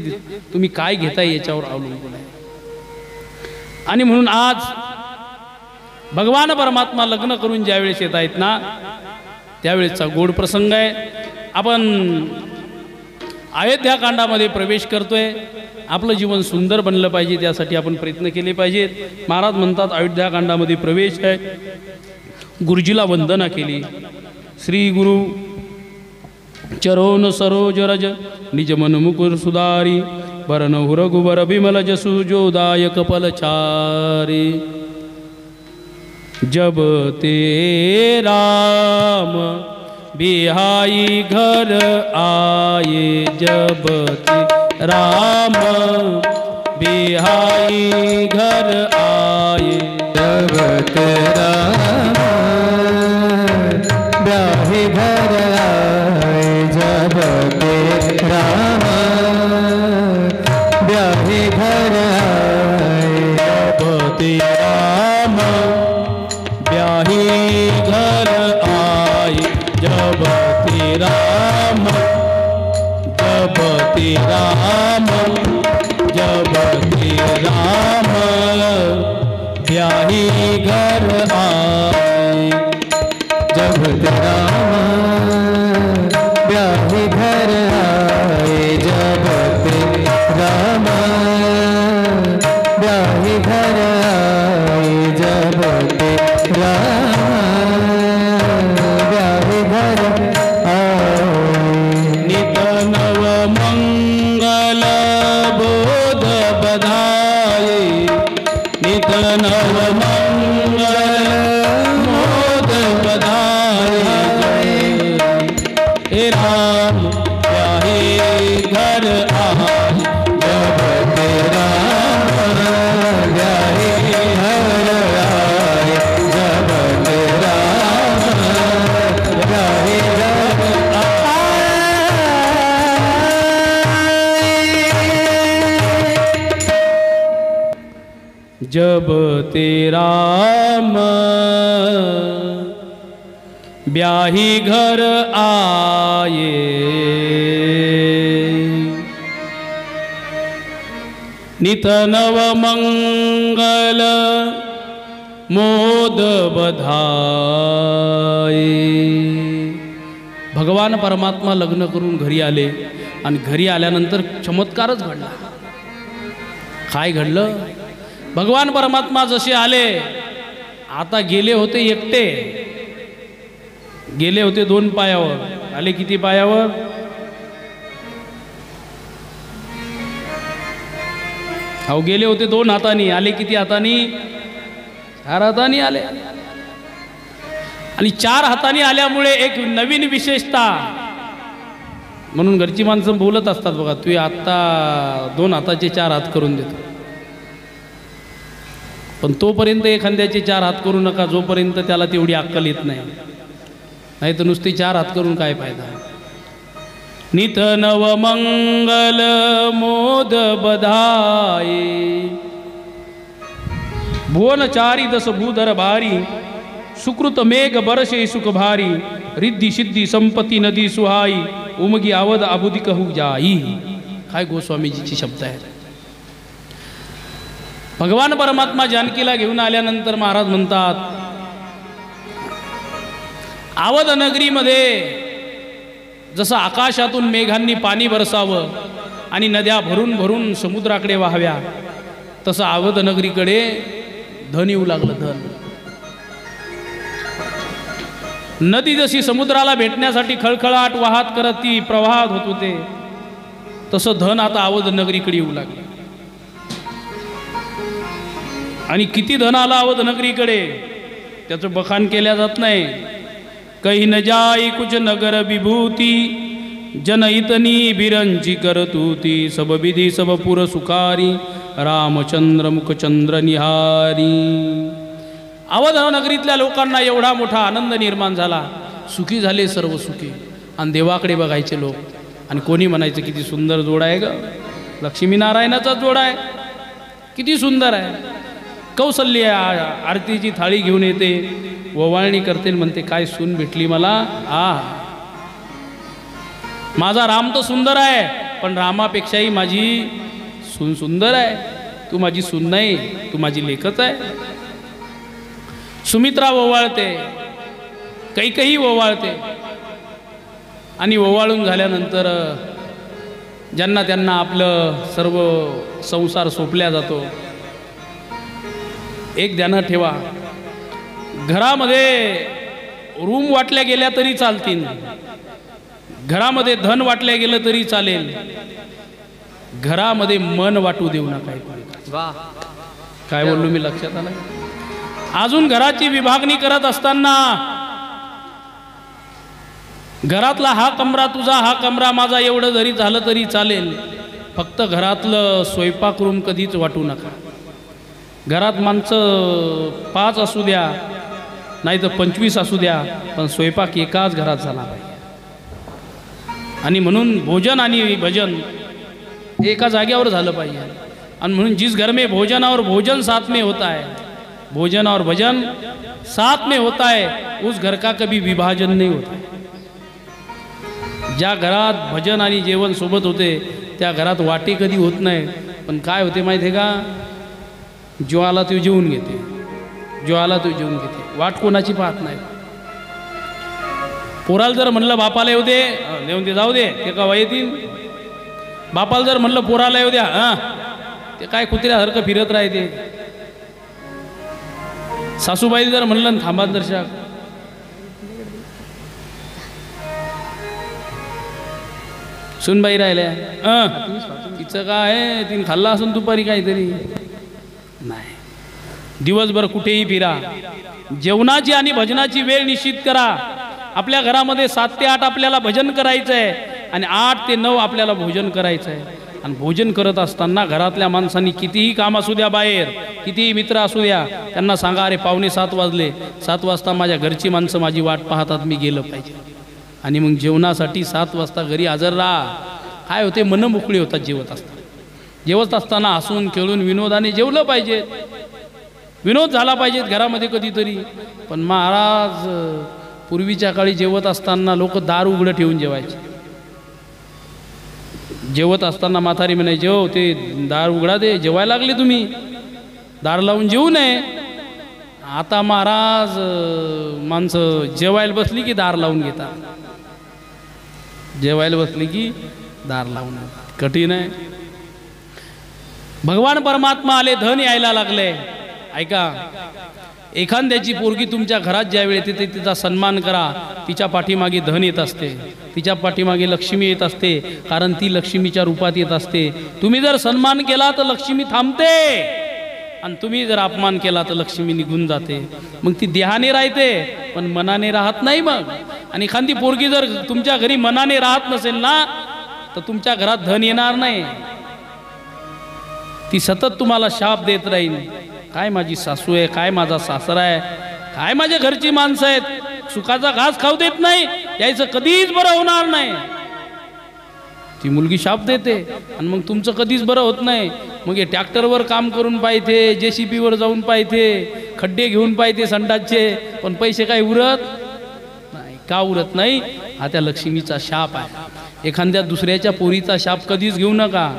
तुम्ही काय घेताय याच्यावर अवलंबून आहे. आणि म्हणून आज भगवान परमात्मा लग्न करून ज्यावेळेस येत आहेत ना त्यावेळेसचा गोड प्रसंग आहे. आपण अयोध्या कांडामध्ये प्रवेश करतोय. आपलं जीवन सुंदर बनलं पाहिजे त्यासाठी आपण प्रयत्न केले पाहिजेत. महाराज म्हणतात अयोध्या कांडामध्ये प्रवेश आहे. गुरुजीला वंदना केली. श्री गुरु चरोन सरोज रज निज मन मुकुर सुधारी भरन रघुबर बिमल जसु जोदायक पलचारी. जब ते राम बिहाई घर आए, जब ते राम बिहाई घर आए, जब ते राम ब्याही घर आए, जब ते राम ब्याही घर आए, जब ते राम ब्याही घर आए, जब ते राम, जब ते राम, जब ते राम ब्याही घर आए, जब ते राम ब्याही घर आए, जब ते राम ब्याही घर आए, जब ते राम ब्याही घर आए। नित नव मंगल बोध बधाए, नित नव मंगल बोध बधाए, हे राम ब्याही घर आए, जब ते राम ब्याही घर आए, जब ते राम ब्याही घर जब ते राम ब्याही घर आए, नित नव मंगल मोद बधाए। भगवान परमात्मा लग्न करून घरी आले आणि घरी आल्यानंतर चमत्कारच घडला. काय घडलं? भगवान परमात्मा जसे आले, आता गेले होते एकटे, गेले होते 2 पायावर, आले किती पायावर? अहो गेले होते 2 हातानी, आले किती हातानी? 4 हातानी आले. आणि 4 हातानी आल्यामुळे एक नवीन विशेषता, म्हणून घरची माणसं बोलत असतात बघा, तू आता 2 हाताचे 4 हात करून देतो. पण तोपर्यंत एखाद्याचे 4 हात करू नका जोपर्यंत त्याला तेवढी अक्कल येत नाही. नाही तर नुसते 4 हात करून काय फायदा. नित नव मंगल मोद बधाए, भुवनचारी 10 भूधर भारी, सुकृत मेघ बरसे सुख भारी, रिद्धी सिद्धी संपत्ती नदी सुहाई, उमगी आवद अबुदी कहू जाई. काय गोस्वामीजीची शब्द आहेत. भगवान परमात्मा जानकीला घेऊन आल्यानंतर महाराज म्हणतात, आवध नगरीमध्ये जसं आकाशातून मेघांनी पाणी बरसावं आणि नद्या भरून भरून समुद्राकडे वाहाव्या, तसं आवध नगरीकडे धन येऊ लागलं. धन नदी जशी समुद्राला भेटण्यासाठी खळखळाट वाहत करत ती प्रवाहात होत होते, तसं धन आता आवध नगरीकडे येऊ लागलं. आणि किती धन आला आवध नगरीकडे त्याचं बखान केल्या जात नाही. कही न जाई कुछ नगर विभूती, जन इतनी बिरंची करतूती, सब विधी सब पुर सुखारी, रामचंद्र मुखचंद्र निहारी. अवध नगरीतल्या लोकांना एवढा मोठा आनंद निर्माण झाला, सुखी झाले सर्व सुखी. आणि देवाकडे बघायचे लोक, आणि कोणी म्हणायचं किती सुंदर जोड आहे ग, लक्ष्मीनारायणाचा जोड आहे, किती सुंदर आहे. कौसल्य आरतीची थाळी घेऊन येते, ओवाळणी करते, म्हणते काय सून भेटली मला. माझा राम तर सुंदर आहे, पण रामापेक्षाही माझी सून सुंदर आहे. तू माझी सून नाही, तू माझी लेकच आहे. सुमित्रा ओवाळते, कैकेयी ओवाळते. आणि ओवाळून झाल्यानंतर ज्यांना त्यांना आपलं सर्व संसार सोपल्या जातो. एक ध्यानात ठेवा, घरामध्ये रूम वाटल्या गेल्या तरी चालतील, घरामध्ये धन वाटल्या गेलं तरी चालेल, घरामध्ये मन वाटू देऊ नका. काय बोललो मी, लक्षात आलं? अजून घराची विभागणी करत असताना घरातला हा कमरा तुझा, हा कमरा माझा एवढं जरी झालं तरी चालेल, फक्त घरातलं स्वयंपाक रूम कधीच वाटू नका. घरात माणसं 5 असू द्या नाही तर 25 असू द्या, पण स्वयंपाक एकाच घरात झाला पाहिजे. आणि म्हणून भोजन आणि भजन एका जागेवर झालं पाहिजे. आणि म्हणून जिस घर में भोजन और भोजन साथ में होता है, भोजन और भजन साथ में होता है, उस घर का कभी विभाजन नहीं होता. ज्या घरात भजन आणि जेवण सोबत होते त्या घरात वाटे कधी होत नाही. पण काय होते माहिती आहे का, जो आला तो जेवून घेते, जो आला तो जेवून घेते, वाट कोणाची पाहत नाही. पोराला जर म्हणलं बापाला येऊ दे, येऊन दे, जाऊ दे, ते का येतील. बापाला जर म्हणलं पोराला येऊ द्या, हां ते काय कुत्र्यासारखं फिरत राहते. सासूबाई जर म्हणलं थांबा दर्शक, सुनबाई राहिल्या, तिचं काय, तिने खाल्ला असून दुपारी काहीतरी नाही. दिवसभर कुठेही फिरा, जेवणाची आणि भजनाची वेळ निश्चित करा. आपल्या घरामध्ये 7 ते 8 आपल्याला भजन करायचं आहे आणि 8 ते 9 आपल्याला भोजन करायचं आहे. आणि भोजन करत असताना घरातल्या माणसांनी कितीही काम असू द्या, बाहेर कितीही मित्र असू द्या, त्यांना सांगा, अरे 6:45 वाजले, 7 वाजता माझ्या घरची माणसं माझी वाट पाहतात, मी गेलं पाहिजे. आणि मग जेवणासाठी 7 वाजता घरी हजर राहा. काय होते, मन मोकळी होतात जेवत असताना हसून खेळून विनोदाने जेवलं पाहिजे, विनोद झाला पाहिजेत घरामध्ये कधीतरी. पण महाराज पूर्वीच्या काळी जेवत असताना लोक दार उघडं ठेवून जेवायचे. जेवत असताना म्हातारी म्हणे, जेव ते दार उघडा दे, जेवायला लागले तुम्ही, दार लावून जेवू नये. आता महाराज माणसं जेवायला बसली की दार लावून घेतात, जेवायला बसली की दार लावून. कठीण आहे. भगवान परमात्मा आले, धन यायला लागले. ऐका, एखाद्याची पोरगी तुमच्या घरात ज्यावेळी येते ते तिचा सन्मान करा. तिच्या पाठीमागे धन येत असते, तिच्या पाठीमागे लक्ष्मी येत असते, कारण ती लक्ष्मीच्या रूपात येत असते. तुम्ही जर सन्मान केला तर लक्ष्मी थांबते, आणि तुम्ही जर अपमान केला तर लक्ष्मी निघून जाते. मग ती देहाने राहते पण मनाने राहत नाही. मग आणि एखादी पोरगी जर तुमच्या घरी मनाने राहत नसेल ना, तर तुमच्या घरात धन येणार नाही. ती सतत तुम्हाला शाप देत राहील. काय माझी सासू आहे, काय माझा सासरा आहे, काय माझ्या घरची माणसं आहेत, सुखाचा घास खाऊ देत नाही, यायचं कधीच बरं होणार नाही. ती मुलगी शाप देते आणि मग तुमचं कधीच बरं होत नाही. मग हे ट्रॅक्टरवर काम करून पाहिजे, JCBवर जाऊन पाहिजे, खड्डे घेऊन पाहिजे संडासचे, पण पैसे काय उरत नाही. का उरत नाही? हा त्या लक्ष्मीचा शाप आहे. एखाद्या दुसऱ्याच्या पोरीचा शाप कधीच घेऊ नका.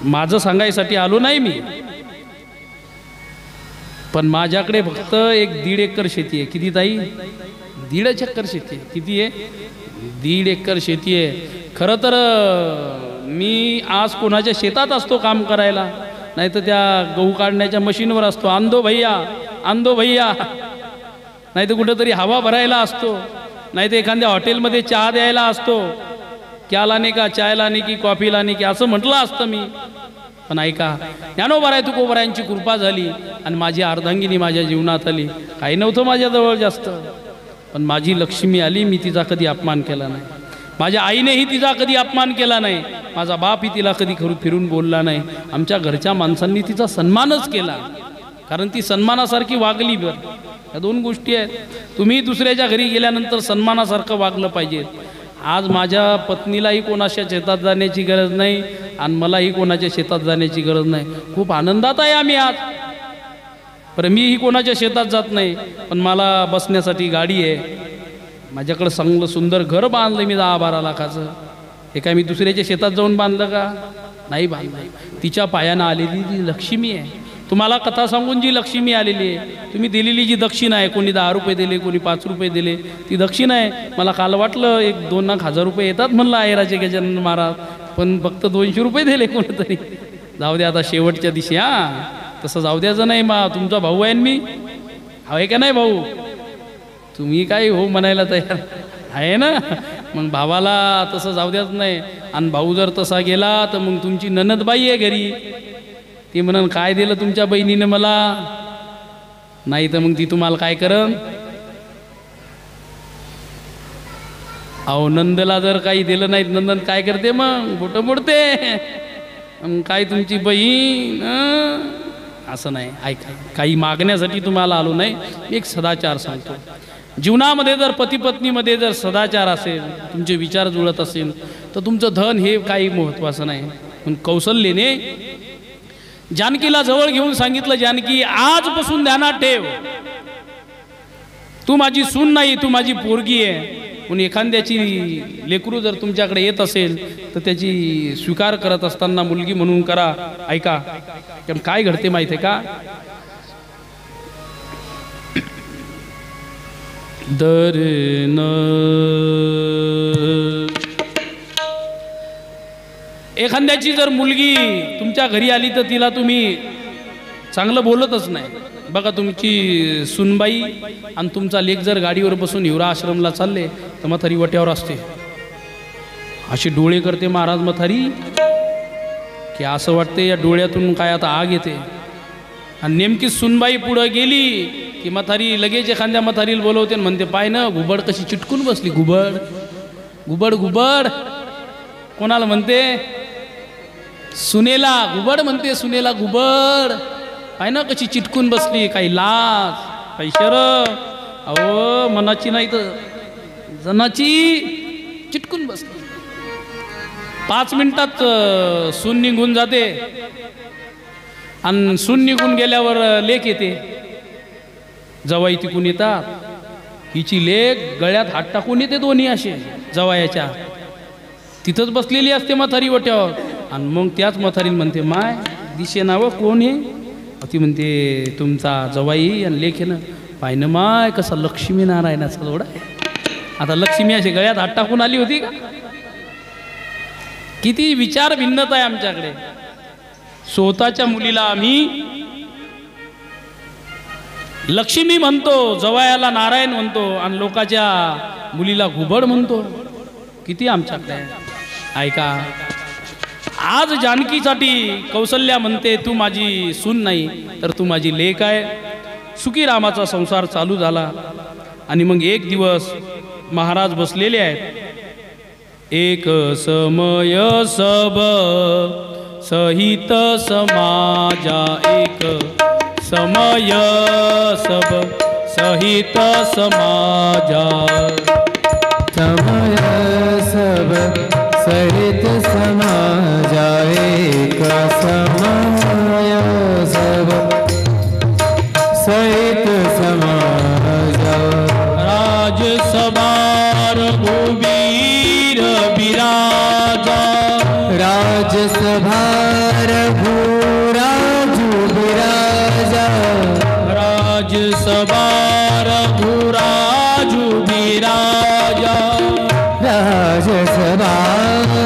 माझं सांगायसाठी आलो नाही मी, पण माझ्याकडे फक्त 1.5 एकर शेती आहे. किती ताई? 1.5 एकर शेती आहे. किती आहे? 1.5 एकर शेती आहे. खरं तर मी आज कोणाच्या शेतात असतो काम करायला, नाही तर त्या गहू काढण्याच्या मशीनवर असतो, आंदो भैया, नाही तर कुठंतरी हवा भरायला असतो, नाही तर एखाद्या हॉटेलमध्ये चहा द्यायला असतो. क्या लाने का, चाय लाने की, कॉफी लाने की, असं म्हटलं असतं मी. पण ऐका, ज्ञानोबा तुकोबारायांची कृपा झाली आणि माझी अर्धांगिनी माझ्या जीवनात आली. काही नव्हतं माझ्याजवळ जास्त, पण माझी लक्ष्मी आली. मी तिचा कधी अपमान केला नाही. माझ्या आईनेही तिचा कधी अपमान केला नाही. माझा बापही तिला कधी फिरून बोलला नाही. आमच्या घरच्या माणसांनी तिचा सन्मानच केला, कारण ती सन्मानासारखी वागली. बरं, या 2 गोष्टी आहेत. तुम्ही दुसऱ्याच्या घरी गेल्यानंतर सन्मानासारखं वागलं पाहिजे. आज माझ्या पत्नीलाही कोणाच्या शेतात जाण्याची गरज नाही आणि मलाही कोणाच्या शेतात जाण्याची गरज नाही. खूप आनंदात आहे आम्ही आज. पण मीही कोणाच्या शेतात जात नाही, पण मला बसण्यासाठी गाडी आहे. माझ्याकडं चांगलं सुंदर घर बांधलं मी 10-12 लाखाचं. हे काय मी दुसऱ्याच्या शेतात जाऊन बांधलं का? नाही बांधलं. तिच्या पायानं आलेली ती लक्ष्मी आहे. तुम्हाला कथा सांगून जी लक्ष्मी आलेली आहे, तुम्ही दिलेली जी दक्षिणा आहे, कोणी 10 रुपये दिले, कोणी 5 रुपये दिले, ती दक्षिणा आहे. मला काल वाटलं 1-2 रुपये येतात म्हणलं आहेराचे गजानन महाराज, पण फक्त 200 रुपये दिले कोणीतरी. जाऊ द्या आता शेवटच्या दिवशी. तसं जाऊ द्यायचं नाही. तुमचा भाऊ आहे मी, हवे का नाही भाऊ? तुम्ही काय हो म्हणायला तयार आहे ना? मग भावाला तसं जाऊ द्यायचं नाही. आणि भाऊ जर तसा गेला तर मग तुमची ननदबाई आहे घरी, ती म्हणून काय दिलं तुमच्या बहिणीने मला. नाही तर मग ती तुम्हाला काय करन? अहो नंदला जर काही दिलं नाही नंदन काय करते मग? बोट मोडते. काय तुमची बहीण असं नाही. ऐका, काही मागण्यासाठी तुम्हाला आलो नाही, एक सदाचार सांगतो. जीवनामध्ये जर पती पत्नीमध्ये जर सदाचार असेल, तुमचे विचार जुळत असेल, तर तुमचं धन हे काही महत्त्वाचं नाही. पण कौशल्याने जानकीला जवळ घेऊन सांगितलं, जानकी आजपासून ध्यानात ठेव, तू माझी सून नाही, तू माझी पोरगी आहे. पण एखाद्याची लेकरू जर तुमच्याकडे येत असेल तर त्याची स्वीकार करत असताना मुलगी म्हणून करा. ऐका, कारण काय घडते माहिती आहे का? दरन एखाद्याची जर मुलगी तुमच्या घरी आली तर तिला तुम्ही चांगलं बोलतच नाही. बघा, तुमची सुनबाई आणि तुमचा लेक जर गाडीवर बसून हिवरा आश्रमला चालले तर म्हातारी वट्यावर असते, अशी डोळे करते महाराज म्हातारी, की असं वाटते या डोळ्यातून काय आता आग येते. आणि नेमकी सुनबाई पुढं गेली की म्हातारी लगेच एखाद्या म्हातारीला बोलवते आणि म्हणते, पाय ना घुबड कशी चिटकून बसली. घुबड घुबड घुबड कोणाला म्हणते? सुनेला घुबड म्हणते. सुनेला घुबड, पाय ना कशी चिटकून बसली. काही लाज, काही शरम. अहो मनाची नाही तर जनाची चिटकून बसली. 5 मिनिटात सून निघून जाते आणि सून निघून गेल्यावर लेक येते. जवाई तिकून येतात, हिची लेक गळ्यात हात टाकून येते, दोन्ही असे जवायाच्या. तिथंच बसलेली असते म्हातारी वट्यावर. आणि मग त्याच म्हातारीला म्हणते, माय दिशे नावं कोण आहे? ती म्हणते, तुमचा जवाई आणि लेख आहे ना. पाहिनं माय कसा लक्ष्मी नारायणाचा जोडा आहे. आता लक्ष्मी अशी गळ्यात हात टाकून आली होती का? किती विचार भिन्नता आहे आमच्याकडे. स्वतःच्या मुलीला आम्ही लक्ष्मी म्हणतो, जवायाला नारायण म्हणतो, आणि लोकांच्या मुलीला घुबड म्हणतो. किती आमच्याकडे आहे. ऐका, आज जानकीसाठी कौशल्या म्हणते, तू माझी सून नाही तर तू माझी लेक आहे. सुखी रामाचा संसार चालू झाला. आणि मग एक दिवस महाराज बसलेले आहेत. एक समय सब सहित समाजा, एक समय सब सहित समाजा, समय सब सहित समाजा, एक समय सब सहित समाजा. राजसभा रघुवीर विराजा, राजसभा रघुराजु विराजा, राजसभा रघुराजु विराजा, राजसभा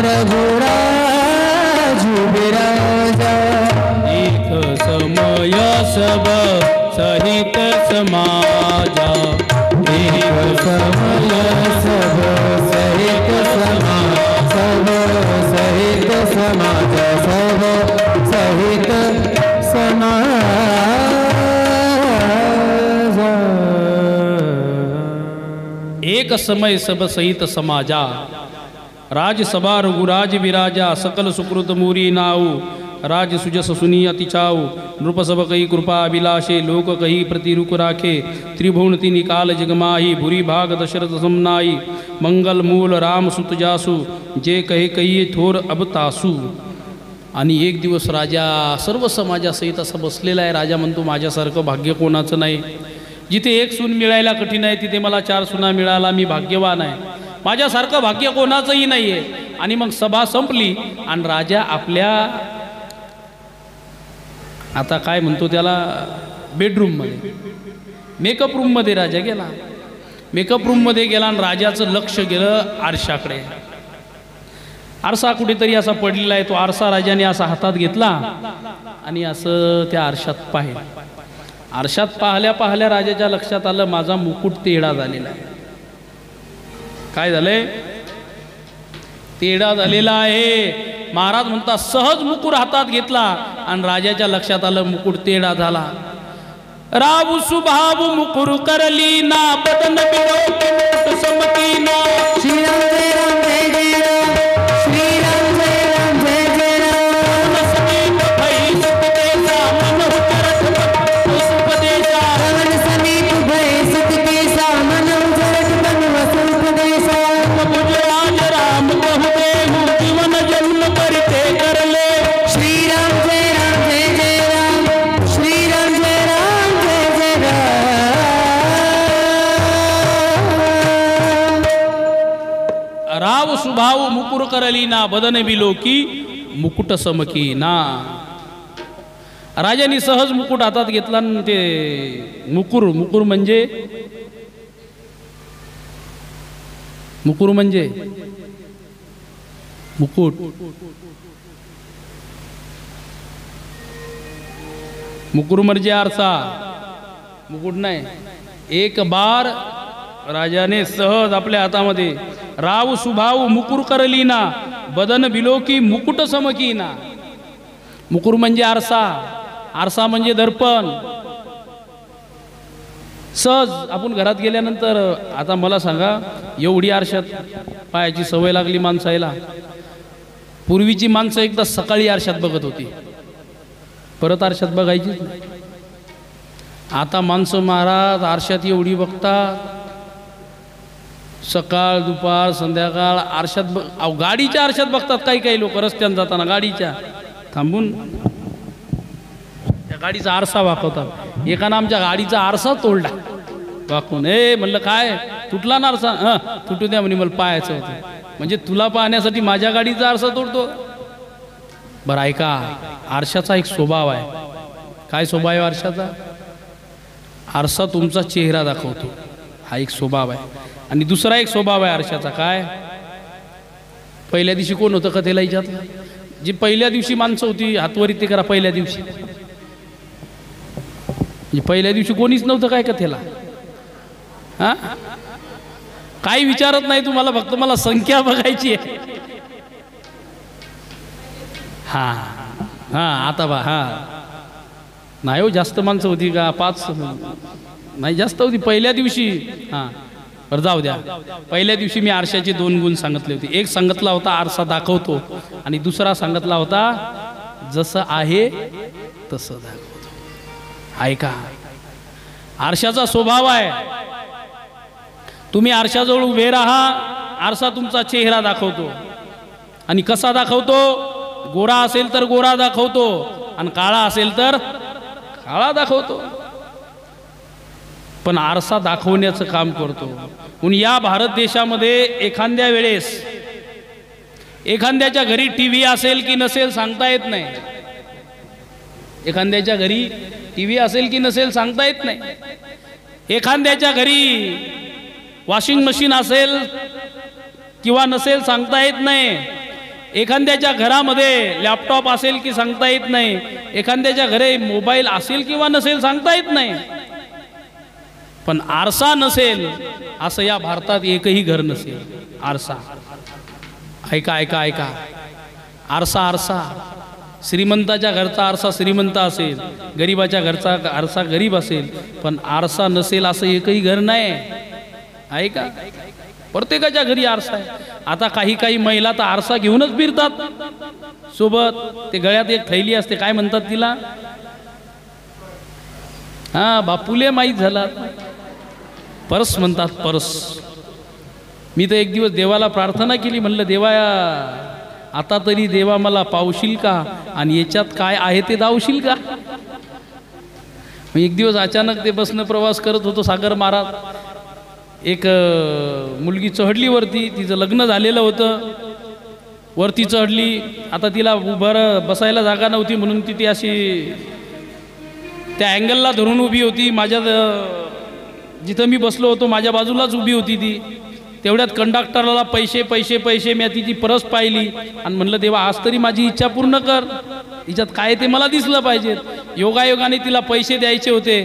रघुराजु विराजा. एक समय सब सहित समाजा, एक समय सब सहित समाज, सब सहित समाज, सब सहित समाज. एक समय सब सहित समाजा, राजसभा रघुराज विराजा, सकल सुकृत मुरी नाऊ, राज सुजस सुनी अति चाऊ, नृप सब कही कृपा अभिलाषे, लोक कही प्रतिरुक राखे, त्रिभुवन तिनि काल जगमाही, भूरी भाग दशरथ समनाई, मंगल मूल राम सुत जासू, जे कहे कही थोर अब तासू. आणि एक दिवस राजा सर्व समाजासहित असा बसलेला आहे. राजा म्हणतो, माझ्यासारखं भाग्य कोणाचं नाही. जिथे एक सून मिळायला कठीण आहे तिथे मला 4 सुना मिळाला, मी भाग्यवान आहे. माझ्यासारखं भाग्य कोणाचंही नाही आहे. आणि मग सभा संपली आणि राजा आपल्या, आता काय म्हणतो त्याला, बेडरूममध्ये, मेकअप रूममध्ये राजा गेला. मेकअप रूममध्ये गेला आणि राजाचं लक्ष गेलं आरशाकडे. आरसा कुठेतरी असा पडलेला आहे. तो आरसा राजाने असा हातात घेतला आणि असं त्या आरशात पाहिलं. आरशात पाहल्या पाहल्या राजाच्या लक्षात आलं, माझा मुकुट तेढा झालेला आहे. काय झालंय? तेढा झालेला आहे. महाराज म्हणतात, सहज मुकुट हातात घेतला आणि राजाच्या लक्षात आलं मुकुट तेढा झाला. राव सुभाव मुकुर करली ना बदन बिलोकी मोठ समकी ना श्री राम जय राम जय जय राम श्री राम जय राम जय जय राम समीप भई सुखदेशा मन उतरत उपदेशा रावण समीप भय सुख केसा मन उजरत बनवस उपदेशा मुजराज राम कहु देहु जीवन जन्म करते करले श्री राम जय राम श्री राम जय राम जय जय राम राव सुभाव मुकुर करली ना बदन बिलोकी मुकुट समकी ना राजाने सहज मुकुट हातात घेतला आणि ते मुकुर मुकुर म्हणजे मुकुट मुकुर म्हणजे आरसा मुकुट नाही एक बार राजाने सहज आपल्या हातामध्ये राव सुभाव मुकुर करली ना बदन बिलोकी मुकुट समकी ना मुकुर म्हणजे आरसा आरसा म्हणजे दर्पण सहज आपण घरात गेल्यानंतर आता मला सांगा एवढी आरशात पायाची सवय लागली माणसाला पूर्वीची माणसं एकदा सकाळी आरशात बघत होती परत आरशात बघायची आता माणसं महाराज आरशात एवढी बघतात सकाळ दुपार संध्याकाळ आरशात गाडीच्या आरशात बघतात काही लोक रस्त्याने जाताना गाडीच्या थांबून त्या गाडीचा आरसा वाकवतात एकानं आमच्या गाडीचा आरसा तोडला वाकून म्हणलं काय तुटला ना आरसा तुटू द्या म्हणे मला पाहायचं होतं म्हणजे तुला पाहण्यासाठी माझ्या गाडीचा आरसा तोडतो बरं ऐका आरशाचा एक स्वभाव आहे काय स्वभाव आहे आरशाचा आरसा तुमचा चेहरा दाखवतो हा एक स्वभाव आहे आणि दुसरा एक स्वभाव आहे आरशाचा काय पहिल्या दिवशी कोण होतं कथेला हिच्यात जी पहिल्या दिवशी माणसं होती हातवरी ते करा पहिल्या दिवशी पहिल्या दिवशी कोणीच नव्हतं काय कथेला हा काही विचारत नाही तुम्हाला फक्त मला संख्या बघायची आहे हा हा आता बा हा नाही हो जास्त माणसं होती का 5 नाही जास्त होती पहिल्या दिवशी हां बरं जाऊ द्या पहिल्या दिवशी मी आरशाचे 2 गुण सांगितले होते एक सांगितला होता आरसा दाखवतो आणि दुसरा सांगितला होता जसं आहे तसं दाखवतो ऐका आरशाचा स्वभाव आहे तुम्ही आरशाजवळ उभे राहा आरसा तुमचा चेहरा दाखवतो आणि कसा दाखवतो गोरा असेल तर गोरा दाखवतो आणि काळा असेल तर काळा दाखवतो पण आरसा दाखवण्याचं काम करतो म्हणून या भारत देशामध्ये एखाद्या वेळेस एखाद्याच्या घरी टीव्ही असेल की नसेल सांगता येत नाही एखाद्याच्या घरी टीव्ही असेल की नसेल सांगता येत नाही एखाद्याच्या घरी वॉशिंग मशीन असेल किंवा नसेल सांगता येत नाही एखाद्याच्या घरामध्ये लॅपटॉप असेल की सांगता येत नाही एखाद्याच्या घरी मोबाईल असेल किंवा नसेल सांगता येत नाही पण आरसा नसेल असं या भारतात एकही घर नसेल आरसा ऐका ऐका ऐका आरसा आरसा श्रीमंताच्या घरचा आरसा श्रीमंत असेल गरीबाच्या घरचा आरसा गरीब असेल पण आरसा नसेल असं एकही घर नाही ऐका प्रत्येकाच्या घरी आरसा आहे आता काही महिला तर आरसा घेऊनच फिरतात सोबत ते गळ्यात एक थैली असते काय म्हणतात तिला हा बापूले माहीत झाला पर्स म्हणतात पर्स मी तर एक दिवस देवाला प्रार्थना केली म्हणलं देवा आता तरी देवा मला पावशील का आणि याच्यात काय आहे ते दावशील का एक दिवस अचानक ते बसनं प्रवास करत होतो सागर महाराज एक मुलगी चढली वरती तिचं लग्न झालेलं होतं वरती चढली आता तिला उभं बसायला जागा नव्हती म्हणून ती अशी त्या अँगलला धरून उभी होती माझ्या जिथं मी बसलो होतो माझ्या बाजूलाच उभी होती ती तेवढ्यात कंडक्टरला पैसे पैसे पैसे मी ती परस पाहिली आणि म्हणलं देवा आज तरी माझी इच्छा पूर्ण कर तिच्यात काय ते मला दिसलं पाहिजे योगायोगाने तिला पैसे द्यायचे होते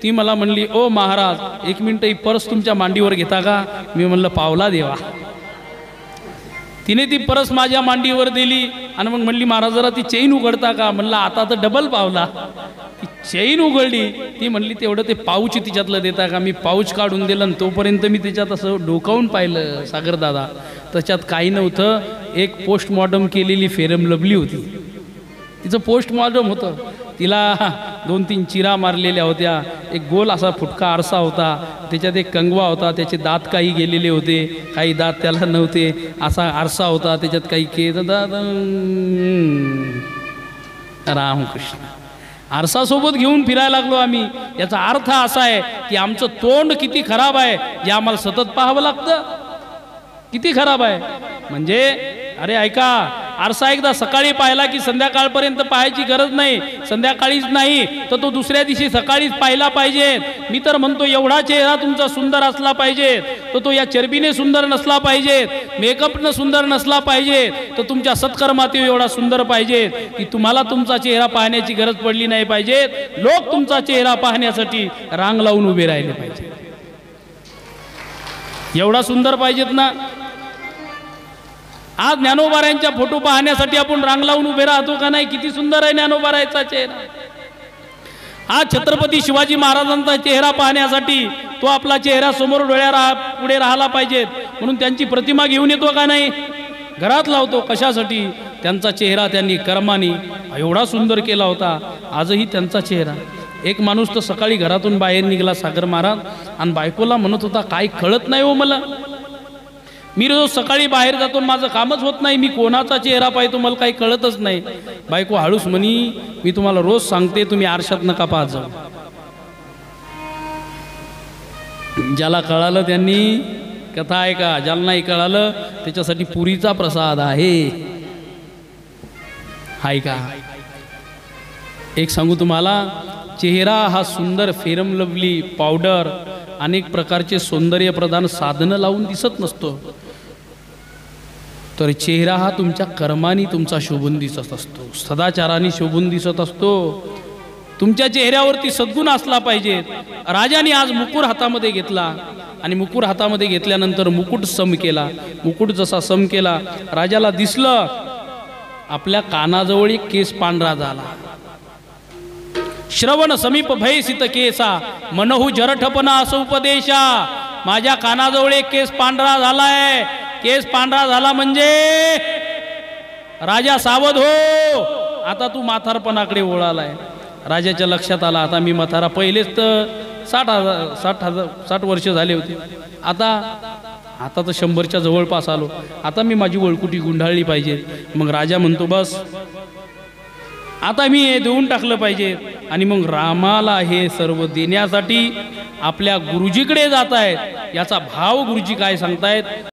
ती मला म्हणली ओ महाराज 1 मिनिट ही परस तुमच्या मांडीवर घेता का मी म्हणलं पावला देवा तिने ती परस माझ्या मांडीवर दिली आणि मग म्हणली महाराज जरा ती चेन उघडता का म्हणलं आता तर डबल पावला ती शेईन उघडली. ती म्हणली तेवढं ते पाऊच तिच्यातलं देता का? मी पाऊच काढून दिलं आणि तोपर्यंत मी त्याच्यात असं डोकावून पाहिलं सागरदादा, त्याच्यात काही नव्हतं. एक पोस्टमॉर्टम केलेली फेरम लवली होती. तिचं पोस्टमॉर्टम होतं. तिला 2-3 चिरा मारलेल्या होत्या. एक गोल असा फुटका आरसा होता, त्याच्यात एक कंगवा होता, त्याचे दात काही गेलेले होते, काही दात त्याला नव्हते. असा आरसा होता, त्याच्यात काही केस. रामकृष्ण. आरसासोबत घेऊन फिरायला लागलो आम्ही. याचा अर्थ असा आहे की आमचं तोंड किती खराब आहे जे आम्हाला सतत पाहावं लागतं. किती खराब आहे म्हणजे, अरे ऐका, आरसा एकदा सकाळी पाहिला की संध्याकाळपर्यंत पाहायची गरज नाही. संध्याकाळीच नाही तर तो दुसऱ्या दिवशी सकाळीच पाहिला पाहिजे. मी तर म्हणतो एवढा चेहरा तुमचा सुंदर असला पाहिजे तर तो या चरबीने सुंदर नसला पाहिजे, मेकअपनं सुंदर नसला पाहिजे, तर तुमच्या सत्कर्मात एवढा सुंदर पाहिजे की तुम्हाला तुमचा चेहरा पाहण्याची गरज पडली नाही पाहिजे. लोक तुमचा चेहरा पाहण्यासाठी रांग लावून उभे राहिले पाहिजे. एवढा सुंदर पाहिजेत ना. आज ज्ञानोबारायांच्या फोटो पाहण्यासाठी आपण रांग लावून उभे राहतो का नाही? किती सुंदर आहे ज्ञानोबारायांचा चेहरा. आज छत्रपती शिवाजी महाराजांचा चेहरा पाहण्यासाठी तो आपला चेहरा समोर पुढे राहिला पाहिजे म्हणून त्यांची प्रतिमा घेऊन येतो का नाही? घरात लावतो. कशासाठी? त्यांचा चेहरा त्यांनी कर्माने एवढा सुंदर केला होता. आजही त्यांचा चेहरा. एक माणूस तर सकाळी घरातून बाहेर निघाला सागर महाराज आणि बायकोला म्हणत होता, काय कळत नाही हो मला, मी रोज सकाळी बाहेर जातो माझं कामच होत नाही, मी कोणाचा चेहरा पाहतो मला काही कळतच नाही. बायको हळूच म्हणी, मी तुम्हाला रोज सांगते तुम्ही आरशात नका पाहत जाऊ. ज्याला कळालं त्यांनी कथा ऐका, ज्याला नाही कळालं त्याच्यासाठी पुरीचा प्रसाद आहे. हाय का? एक सांगू तुम्हाला, चेहरा हा सुंदर फेरम लवली पावडर अनेक प्रकारचे सौंदर्य प्रदान साधनं लावून दिसत नसतो, तर चेहरा हा तुमच्या कर्माने तुमचा शोभून दिसत असतो, सदाचाराने शोभून दिसत असतो. तुमच्या चेहऱ्यावरती सद्गुण असला पाहिजे. राजाने आज मुकुट हातामध्ये घेतला आणि मुकुट हातामध्ये घेतल्यानंतर मुकुट सम केला. मुकुट जसा सम केला राजाला दिसलं आपल्या कानाजवळ एक केस पांढरा झाला. श्रवण समीप भयसित केसा मनहु जरठपना असं उपदेशा. माझ्या कानाजवळ एक केस पांढरा झालाय. केस पांढरा झाला म्हणजे राजा सावध हो, आता तू म्हातारपणाकडे वळालाय. राजाच्या लक्षात आला आता मी म्हातारा. पहिलेच तर 60 वर्ष झाले होते, आता तर 100च्या जवळपास आलो. आता मी माझी वळकुटी गुंडाळली पाहिजे. मग राजा म्हणतो बस आता मी हे देऊन टाकलं पाहिजे. आणि मग रामाला हे सर्व देण्यासाठी आपल्या गुरुजीकडे जात आहेत. याचा भाव गुरुजी काय सांगतायत?